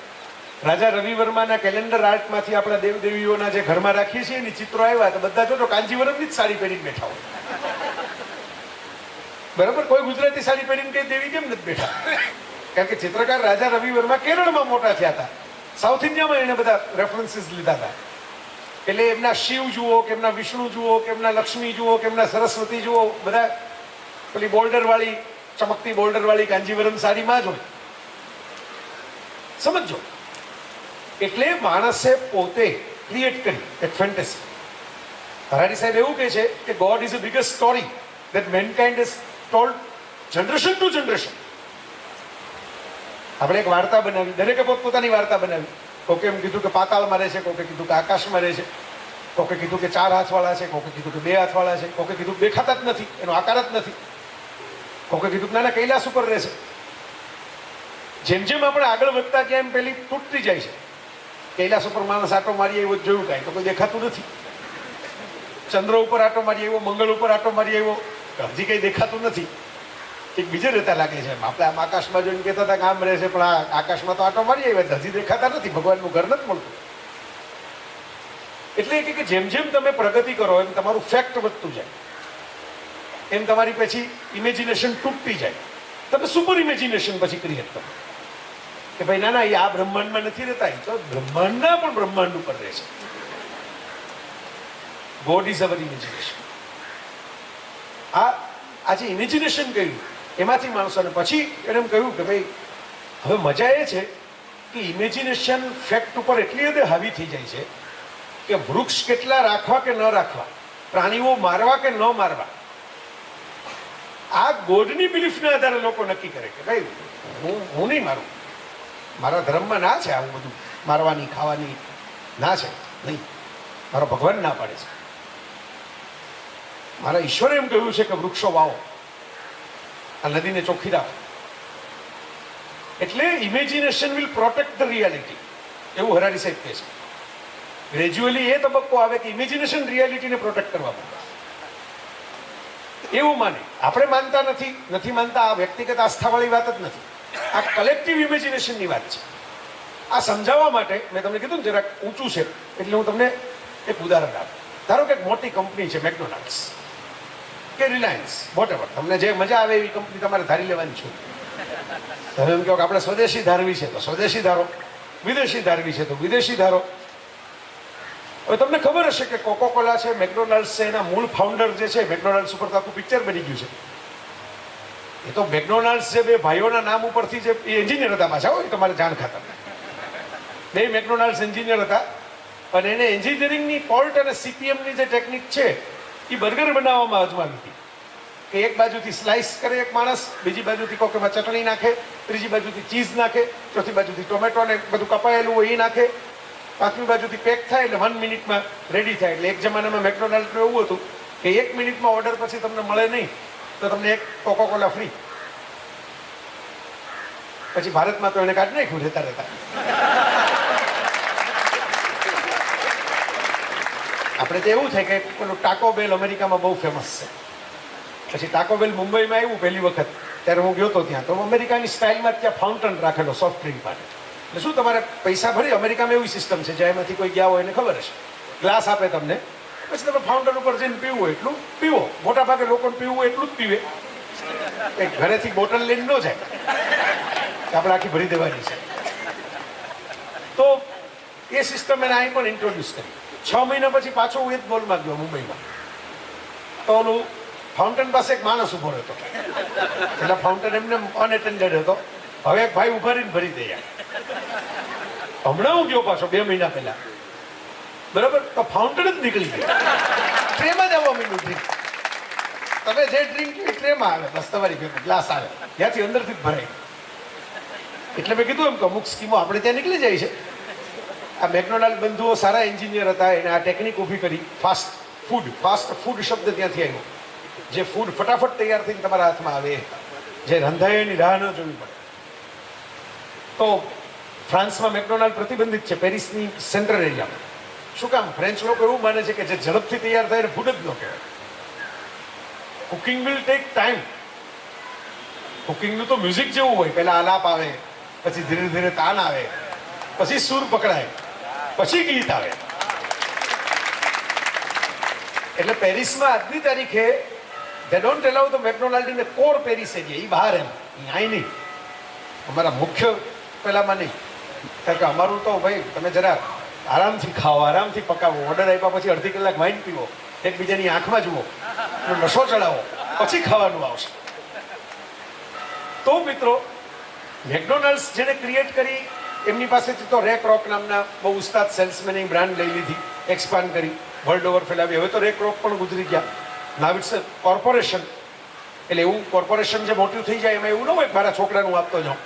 રાજા રવિ વર્માના કેલેન્ડર આર્ટમાંથી આપણા દેવદેવીઓના જે ઘરમાં રાખીએ છીએ એની ચિત્રો આવ્યા તો બધા જોજો કાંજીવરમની જ સાડી પહેરીને બેઠા હોય. બરાબર, કોઈ ગુજરાતી સાડી પહેરીને કઈ દેવી કેમ નથી બેઠા? કારણ કે ચિત્રકાર રાજા રવિ વર્મા કેરળમાં મોટા થયા હતા, સાઉથ ઇન્ડિયામાં એને બધા રેફરન્સીસ લીધા હતા. એટલે એમના શિવ જુઓ કે એમના વિષ્ણુ જુઓ કે એમના લક્ષ્મી જુઓ કે એમના સરસ્વતી જુઓ, બધા પેલી બોલ્ડર વાળી, ચમકતી બોલ્ડર વાળી કાંજીવરમ સાડીમાં જ હોય. સમજો, એટલે માણસે પોતે ક્રિએટ કરી એક ફેન્ટેસી. હરારી સાહેબ એવું કહે છે કે God is a biggest story that mankind has told generation to generation. આપણે એક વાર્તા બનાવી, દરેકે પોતપોતાની વાર્તા બનાવી. કોકે એમ કીધું કે પાતાળમાં રહે છે, કોકે કીધું કે આકાશમાં રહે છે, કોકે કીધું કે 4 હાથવાળા છે, કોકે કીધું કે 2 હાથવાળા છે, કોકે કીધું દેખાતા જ નથી, એનો આકાર જ નથી, કોકે કીધું કે નાના કૈલાસ ઉપર રહે છે. જેમ જેમ આપણે આગળ વધતા ગયા એમ પેલી તૂટતી જાય છે. કૈલાસ ઉપર માણસ આટો મારી આવ્યો જોયું કાંઈ તો કોઈ દેખાતું નથી. ચંદ્ર ઉપર આટો મારી આવ્યો, મંગળ ઉપર આટો મારી આવ્યો, હજી કઈ દેખાતું નથી. એક બીજે રહેતા લાગે છે. આપણે આમ આકાશમાં જોઈને કહેતા હતા કે આમ રહે છે, પણ આ આકાશમાં તો આટો મારી આવ્યા, હજી દેખાતા નથી, ભગવાનનું ઘર નથી મળતું. એટલે કે જેમ જેમ તમે પ્રગતિ કરો એમ તમારું ફેક્ટ વધતું જાય, એમ તમારી પછી ઇમેજિનેશન તૂટતી જાય. તમે સુપર ઇમેજિનેશન પછી ક્રિએટ કરો કે ભાઈ ના ના એ આ બ્રહ્માંડમાં નથી રહેતા, એ તો બ્રહ્માંડના પણ બ્રહ્માંડ ઉપર રહે છે. God is our imagination. આ જે ઇમેજિનેશન કર્યું એમાંથી માણસોને પછી એને એમ કહ્યું કે ભાઈ હવે મજા એ છે કે ઇમેજિનેશન ફેક્ટ ઉપર એટલી હદે હાવી થઈ જાય છે કે વૃક્ષ કેટલા રાખવા કે ન રાખવા, પ્રાણીઓ મારવા કે ન મારવા, આ ગોડની બિલીફના આધારે લોકો નક્કી કરે કે ભાઈ હું નહીં મારું, મારા ધર્મમાં ના છે આવું બધું મારવાની ખાવાની ના છે, નહીં, મારો ભગવાન ના પાડે છે. મારા ઈશ્વરે એમ કહ્યું છે કે વૃક્ષો વાવો, આ નદીને ચોખ્ખી રાખો. એટલે imagination will protect the reality, એવું હરારી સાહેબ કહે છે. ગ્રેજ્યુઅલી એ તબક્કો આવે કે ઇમેજિનેશન રિયાલિટીને પ્રોટેક્ટ કરવા પડે એવું માને. આપણે માનતા નથી માનતા, આ વ્યક્તિગત આસ્થાવાળી વાત જ નથી, આ કલેક્ટિવ ઇમેજિનેશનની વાત છે. આ સમજાવવા માટે મેં તમને કીધું ને જરાક ઊંચું છે એટલે હું તમને એક ઉદાહરણ આપું. ધારો કે એક મોટી કંપની છે મેકડોનાલ્ડ્સ કે રિલાયન્સ, વોટેવર, તમને જે મજા આવે એવી કંપની તમારે ધારી લેવાની છે. તમે એમ કહો કે આપણે સ્વદેશી ધારવી છે તો સ્વદેશી ધારો, વિદેશી ધારવી છે તો વિદેશી ધારો. હવે તમને ખબર હશે કે કોકોકોલા છે, મેકડોનાલ્ડ્સ છે, એના મૂળ ફાઉન્ડર જે છે, મેકડોનાલ્ડ્સ ઉપર તો આખું પિક્ચર બની ગયું છે. એ તો મેકડોનાલ્ડ્સ જે બે ભાઈઓના નામ ઉપરથી જે એન્જિનિયર હતા પાછા, હોય તમારે જાણ ખાતા, બે મેકડોનાલ્ડ્સ એન્જિનિયર હતા અને એને એન્જિનિયરિંગની પોર્ટ અને સીપીએમની જે ટેકનિક છે એ બર્ગર બનાવવામાં અજમાવી હતી. કે એક બાજુથી સ્લાઇસ કરે એક માણસ, બીજી બાજુથી કોકેમાં ચટણી નાખે, ત્રીજી બાજુથી ચીઝ નાખે, ચોથી બાજુથી ટોમેટો ને બધું કપાયેલું હોય એ નાખે, પાંચમી બાજુથી પેક થાય એટલે 1 મિનિટમાં રેડી થાય. એટલે એક જમાનામાં મેકડોનાલ્ડનું એવું હતું કે 1 મિનિટમાં ઓર્ડર પછી તમને મળે નહીં તો તમને એક કોકોકોલા ફ્રી. પછી ભારતમાં તો એને કાઢી નાખ્યું રહેતા રહેતા. આપણે તો એવું થાય કે પેલું ટાકો બેલ અમેરિકામાં બહુ ફેમસ છે. પછી ટાકો બેલ મુંબઈમાં આવ્યું પહેલી વખત ત્યારે હું ગયો હતો ત્યાં, તો અમેરિકાની સ્ટાઇલમાં ત્યાં ફાઉન્ટન રાખેલો સોફ્ટ ડ્રિંક માટે. એટલે શું તમારે પૈસા ભરી, અમેરિકામાં એવી સિસ્ટમ છે જેમાંથી કોઈ ગયા હોય એને ખબર હશે, ગ્લાસ આપે તમને, પછી તમે ફાઉન્ટન ઉપર જઈને પીવું હોય એટલું પીવો. મોટા ભાગે લોકોને પીવું હોય એટલું જ પીવે, ઘરેથી બોટલ લઈને ન જાય, આપણે આખી ભરી દેવાની છે. તો એ સિસ્ટમ એને અહીં પણ ઇન્ટ્રોડ્યુસ કરી. 6 મહિના પછી પાછો હું એ જ બોલમાં ગયો મુંબઈમાં, તો ઓલું ફાઉન્ટેન પાસે એક માણસ ઉભો રહેતો, એટલે ફાઉન્ટેન એમને અનએટેન્ડેડ હતો. હવે એક ભાઈ ઉભા રહીને ભરી દે. હમણાં હું ગયો પાછો 2 મહિના પહેલા, બરાબર, તો ફાઉન્ટેન જ નીકળી ગયો, પ્રેમ જ આવવા માંડ્યું. તમે જે ડ્રિંક પીઓ ટ્રેમાં આવે, બસ તમારી ભેગું ગ્લાસ આવે, ત્યાંથી અંદરથી જ ભરાય. એટલે મેં કીધું એમ કે અમુક સ્કીમો આપણે ત્યાં નીકળી જાય છે. આ મેકડોનાલ્ડ બંધુઓ સારા એન્જિનિયર હતા, એને આ ટેકનિક ઊભી કરી. ફાસ્ટ ફૂડ શબ્દ ત્યાંથી આવ્યો. જે ફૂડ ફટાફટ તૈયાર થઈને તમારા હાથમાં આવે, જે રંધાયાની રાહ ન જોવી પડે. તો ફ્રાન્સમાં મેકડોનાલ્ડ પ્રતિબંધિત છે, પેરિસની સેન્ટ્રલ એરિયામાં. શું કામ? ફ્રેન્ચ લોકો એવું માને છે કે જે ઝડપથી તૈયાર થાય એને ફૂડ જ ન કહેવાય. Cooking will take time. કુકિંગનું તો મ્યુઝિક જેવું હોય, પહેલા આલાપ આવે, પછી ધીરે ધીરે તાન આવે, પછી સૂર પકડાય, પછી ગીત આવે. એટલે પેરિસમાં આજની તારીખે they don't allow the McDonald's in the core Paris area. એ બહાર એમ અહીં નહીં, અમારા મુખ્ય પેલામાં નહીં. કારણ કે અમારું તો ભાઈ તમે જરા આરામથી ખાઓ, આરામથી પકાવો, ઓર્ડર આપ્યા પછી અડધી કલાક વાઈન પીવો, એકબીજાની આંખમાં જુઓ, નશો ચડાવો, પછી ખાવાનું આવશે. તો મિત્રો, મેકડોનાલ્ડ્સ જેને ક્રિએટ કરી એમની પાસેથી તો રેક રોક નામના બહુ ઉસ્તાદ સેલ્સમેનની બ્રાન્ડ લઈ લીધી, એક્સપાન્ડ કરી, વર્લ્ડ ઓવર ફેલાવી. હવે તો રેક રોક પણ ગુજરી ગયા. Now it's corporation. એટલે એવું કોર્પોરેશન જે મોટું થઈ જાય એમાં એવું ન હોય કે મારા છોકરાનું આપતો જાઉં.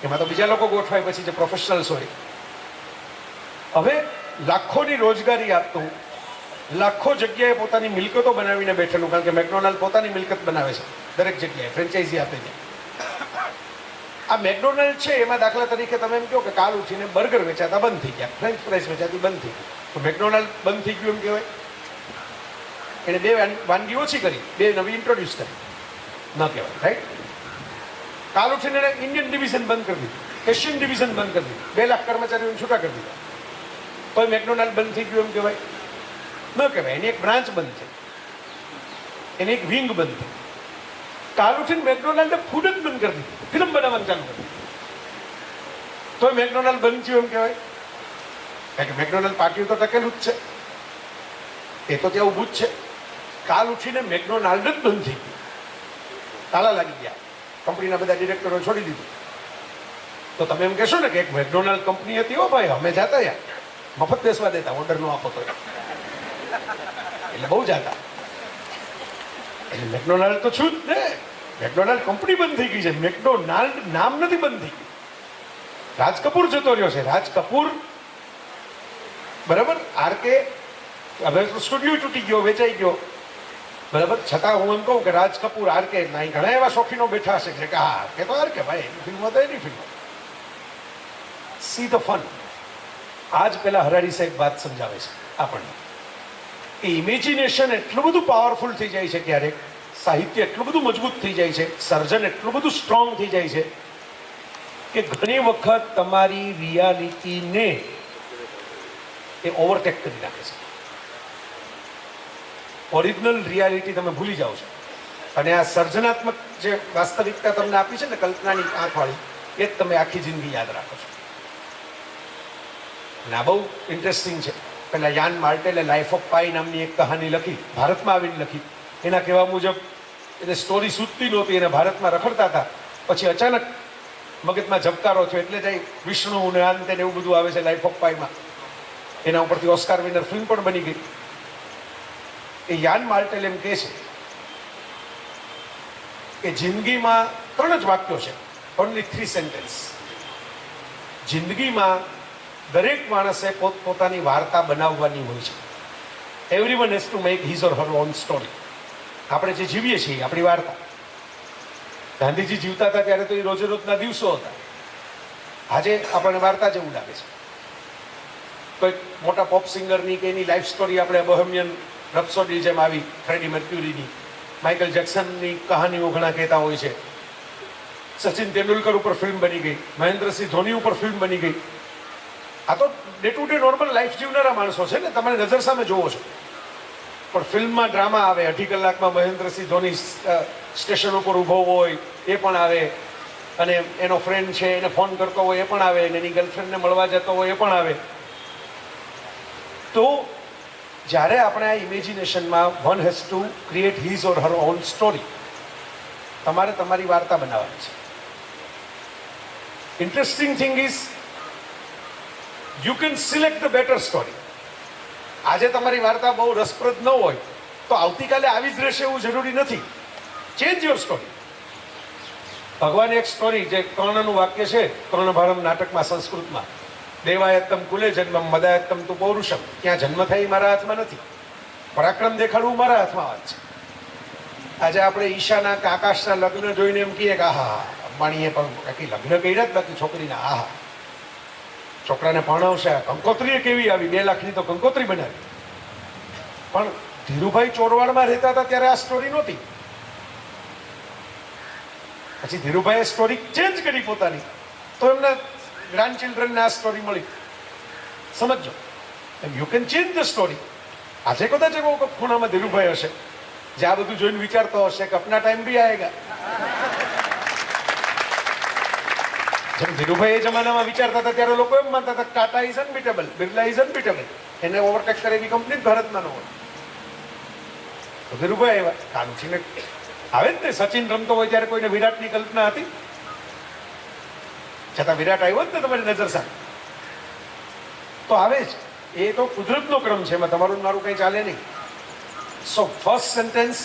એમાં તો બીજા લોકો ગોઠવાય પછી જે પ્રોફેશનલ્સ હોય. હવે લાખોની રોજગારી આપતું, લાખો જગ્યાએ પોતાની મિલકતો બનાવીને બેઠેલું. કારણ કે મેકડોનાલ્ડ પોતાની મિલકત બનાવે છે દરેક જગ્યાએ, ફ્રેન્ચાઇઝી આપે છે. આ મેકડોનાલ્ડ છે એમાં દાખલા તરીકે તમે એમ કહો કે કાલ ઉઠીને બર્ગર વેચાતા બંધ થઈ ગયા, ફ્રેન્ચ ફ્રાઈઝ વેચાતી બંધ થઈ ગઈ, તો મેકડોનાલ્ડ બંધ થઈ ગયું એમ કહેવાય? એને 2 વાનગી ઓછી કરી, 2 નવી ઇન્ટ્રોડ્યુસ કરી, ન કહેવાય, રાઈટ? કાલ ઉઠીને એને ઇન્ડિયન ડિવિઝન બંધ કરી દીધું, એશિયન ડિવિઝન બંધ કરી દીધું, 2 લાખ કર્મચારીઓને છૂટા કરી દીધા, તો મેકડોનાલ્ડ બંધ થઈ ગયું એમ કહેવાય? ન કહેવાય. એની એક બ્રાન્ચ બંધ થઈ, એની એક વિંગ બંધ થઈ. કાલ ઉઠીને મેકડોનાલ્ડે ફૂડ જ બંધ કરી દીધું, ફિલ્મ બનાવવાનું ચાલુ કરી દીધું, તો મેકડોનાલ્ડ બંધ થયું એમ કહેવાય? કારણ કે મેકડોનાલ્ડ પાટિયું તો ટકેલું જ છે, એ તો ત્યાં ઊભું જ છે. કાલ ઉઠીને મેકડોનાલ્ડ જ બંધ થઈ ગયું, તાળા લાગી ગયા, કંપનીના બધા ડિરેક્ટરો છોડી દીધું. તો તમે એમ કહેશો ને કે એક મેકડોનાલ્ડ કંપની હતી, હો ભાઈ, અમે જાતા યાર, મફત બેસવા દેતા, ઓર્ડર નો આપો તો, એટલે બહુ જાતા. એટલે મેકડોનાલ્ડ તો છું જ ને, મેકડોનાલ્ડ કંપની બંધ થઈ ગઈ છે, મેકડોનાલ્ડ નામ નથી બંધ થઈ ગયું. રાજ કપૂર જતો રહ્યો છે, રાજ કપૂર, બરાબર, આરકે હવે સ્ટુડિયો તૂટી ગયો, વેચાઈ ગયો, બરાબર, છતાં હું એમ કહું કે રાજ કપૂર, આરકે, નહીં ઘણા એવા શોખીનો બેઠા હશે કે હા આરકે તો આરકે ભાઈ, એની ફિલ્મો તો એની ફિલ્મો. C the fun. આજ પેલા હરારી સાહેબ વાત સમજાવે છે આપણને કે ઇમેજિનેશન એટલું બધું પાવરફુલ થઈ જાય છે, ક્યારેક સાહિત્ય એટલું બધું મજબૂત થઈ જાય છે, સર્જન એટલું બધું સ્ટ્રોંગ થઈ જાય છે કે ઘણી વખત તમારી રિયાલિટીને એ ઓવરટેક કરી નાખે છે. ઓરિજિનલ રિયાલિટી તમે ભૂલી જાઓ છો, અને આ સર્જનાત્મક જે વાસ્તવિકતા તમને આપી છે ને, કલ્પનાની આંખવાળી, એ જ તમે આખી જિંદગી યાદ રાખો છો. અને આ બહુ ઇન્ટરેસ્ટિંગ છે. પેલા યાન માર્ટેલે લાઈફ ઓફ પાઈ નામની એક કહાની લખી, ભારતમાં આવીને લખી. એના કહેવા મુજબ એને સ્ટોરી સૂચતી નહોતી, એને ભારતમાં રખડતા હતા, પછી અચાનક મગજમાં ઝબકારો થયો, એટલે જ વિષ્ણુ ને અંતે એવું બધું આવે છે લાઈફ ઓફ પાઈમાં. એના ઉપરથી ઓસ્કાર વિનર ફિલ્મ પણ બની ગઈ. એ યાન માર્ટેલ એમ કહે છે કે જિંદગીમાં 3 જ વાક્યો છે, ઓનલી 3 સેન્ટેન્સ. જિંદગીમાં દરેક માણસે પોતપોતાની વાર્તા બનાવવાની હોય છે. Everyone has to make his or her own story. આપણે જે જીવીએ છીએ આપણી વાર્તા. ગાંધીજી જીવતા હતા ત્યારે તો એ રોજે રોજના દિવસો હતા. આજે આપણને વાર્તા જેવું લાગે છે. કોઈક મોટા પોપ સિંગરની કે એની લાઈફ સ્ટોરી આપણે બોહેમિયન રેપ્સોડી જેમ આવી, ફ્રેડી મર્ક્યુરીની, માઇકલ જેક્સનની કહાનીઓ ઘણા કહેતા હોય છે. સચિન તેંડુલકર ઉપર ફિલ્મ બની ગઈ, મહેન્દ્રસિંહ ધોની ઉપર ફિલ્મ બની ગઈ. આ તો day to day normal life જીવનારા માણસો છે ને, તમે નજર સામે જોવો છો. પણ ફિલ્મમાં ડ્રામા આવે, 2.5 કલાકમાં મહેન્દ્રસિંહ ધોની સ્ટેશન ઉપર ઊભો હોય એ પણ આવે, અને એનો ફ્રેન્ડ છે એને ફોન કરતો હોય એ પણ આવે, અને એની ગર્લફ્રેન્ડને મળવા જતો હોય એ પણ આવે. તો જ્યારે આપણે આ ઇમેજિનેશનમાં one has to create his or her own story. તમારે તમારી વાર્તા બનાવવાની છે. Interesting thing is you can select the better story. આજે તમારી વાર્તા બહુ રસપ્રદ ન હોય તો આવતીકાલે આવી જ રહેશે એવું જરૂરી નથી. Change your story. ભગવાને એક સ્ટોરી, જે કર્ણનું વાક્ય છે કર્ણભારમ નાટકમાં, સંસ્કૃતમાં, દેવાયત્તમ કુલે જન્મમ મદાયત્તમ તુ પૌરુષમ. ત્યાં જન્મ થાય મારા હાથમાં નથી, પરાક્રમ દેખાડવું મારા હાથમાં વાત છે. આજે આપણે ઈશાના કે આકાશના લગ્ન જોઈને એમ કહીએ કે આહા, અંબાણીએ પણ બાકી લગ્ન કર્યા જ, બાકી છોકરીના આહા, છોકરાને ભણાવશે, કંકોત્રી કેવી આવી, 2 લાખની તો કંકોત્રી બનાવી. પણ ધીરુભાઈ ચોરવાડમાં રહેતા હતા ત્યારે આ સ્ટોરી નહોતી. પછી ધીરુભાઈએ સ્ટોરી ચેન્જ કરી પોતાની, તો એમના ગ્રાન્ડ ચિલ્ડ્રનને આ સ્ટોરી મળી. સમજો, you can change the story. આજે કદાચ એવો ખૂણામાં ધીરુભાઈ હશે જે આ બધું જોઈને વિચારતો હશે કે અપના ટાઈમ ભી આયેગા. જેમ ધીરુભાઈ એ જમાનામાં વિચારતા હતા ત્યારે લોકો એમ માનતા હતા Tata is unbeatable, Birla is unbeatable, એને ઓવરટેક કરે એવી કંપની ભારતમાં ન હોય. તો ધીરુભાઈ એવા કાનજીને આવે જ ને, સચિન રમતો હોય ત્યારે કોઈને વિરાટની કલ્પના હતી? છતાં વિરાટ આવ્યો જ ને તમારી નજર સામે. તો આવે જ, એ તો કુદરતનો ક્રમ છે, એમાં તમારું મારું કંઈ ચાલે નહીં. So first sentence,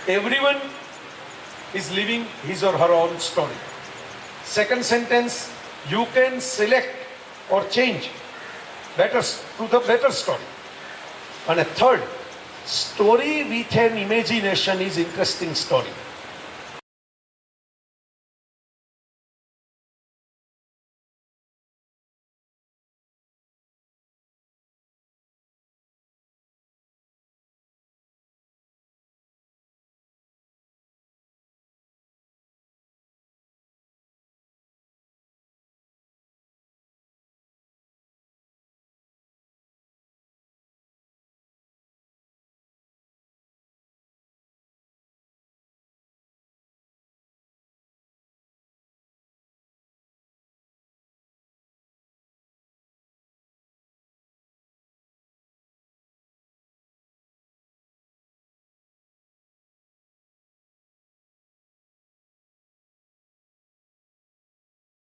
everyone is living his or her own story. Second sentence, you can select or change better to the better story. And a third, story with an imagination is interesting story.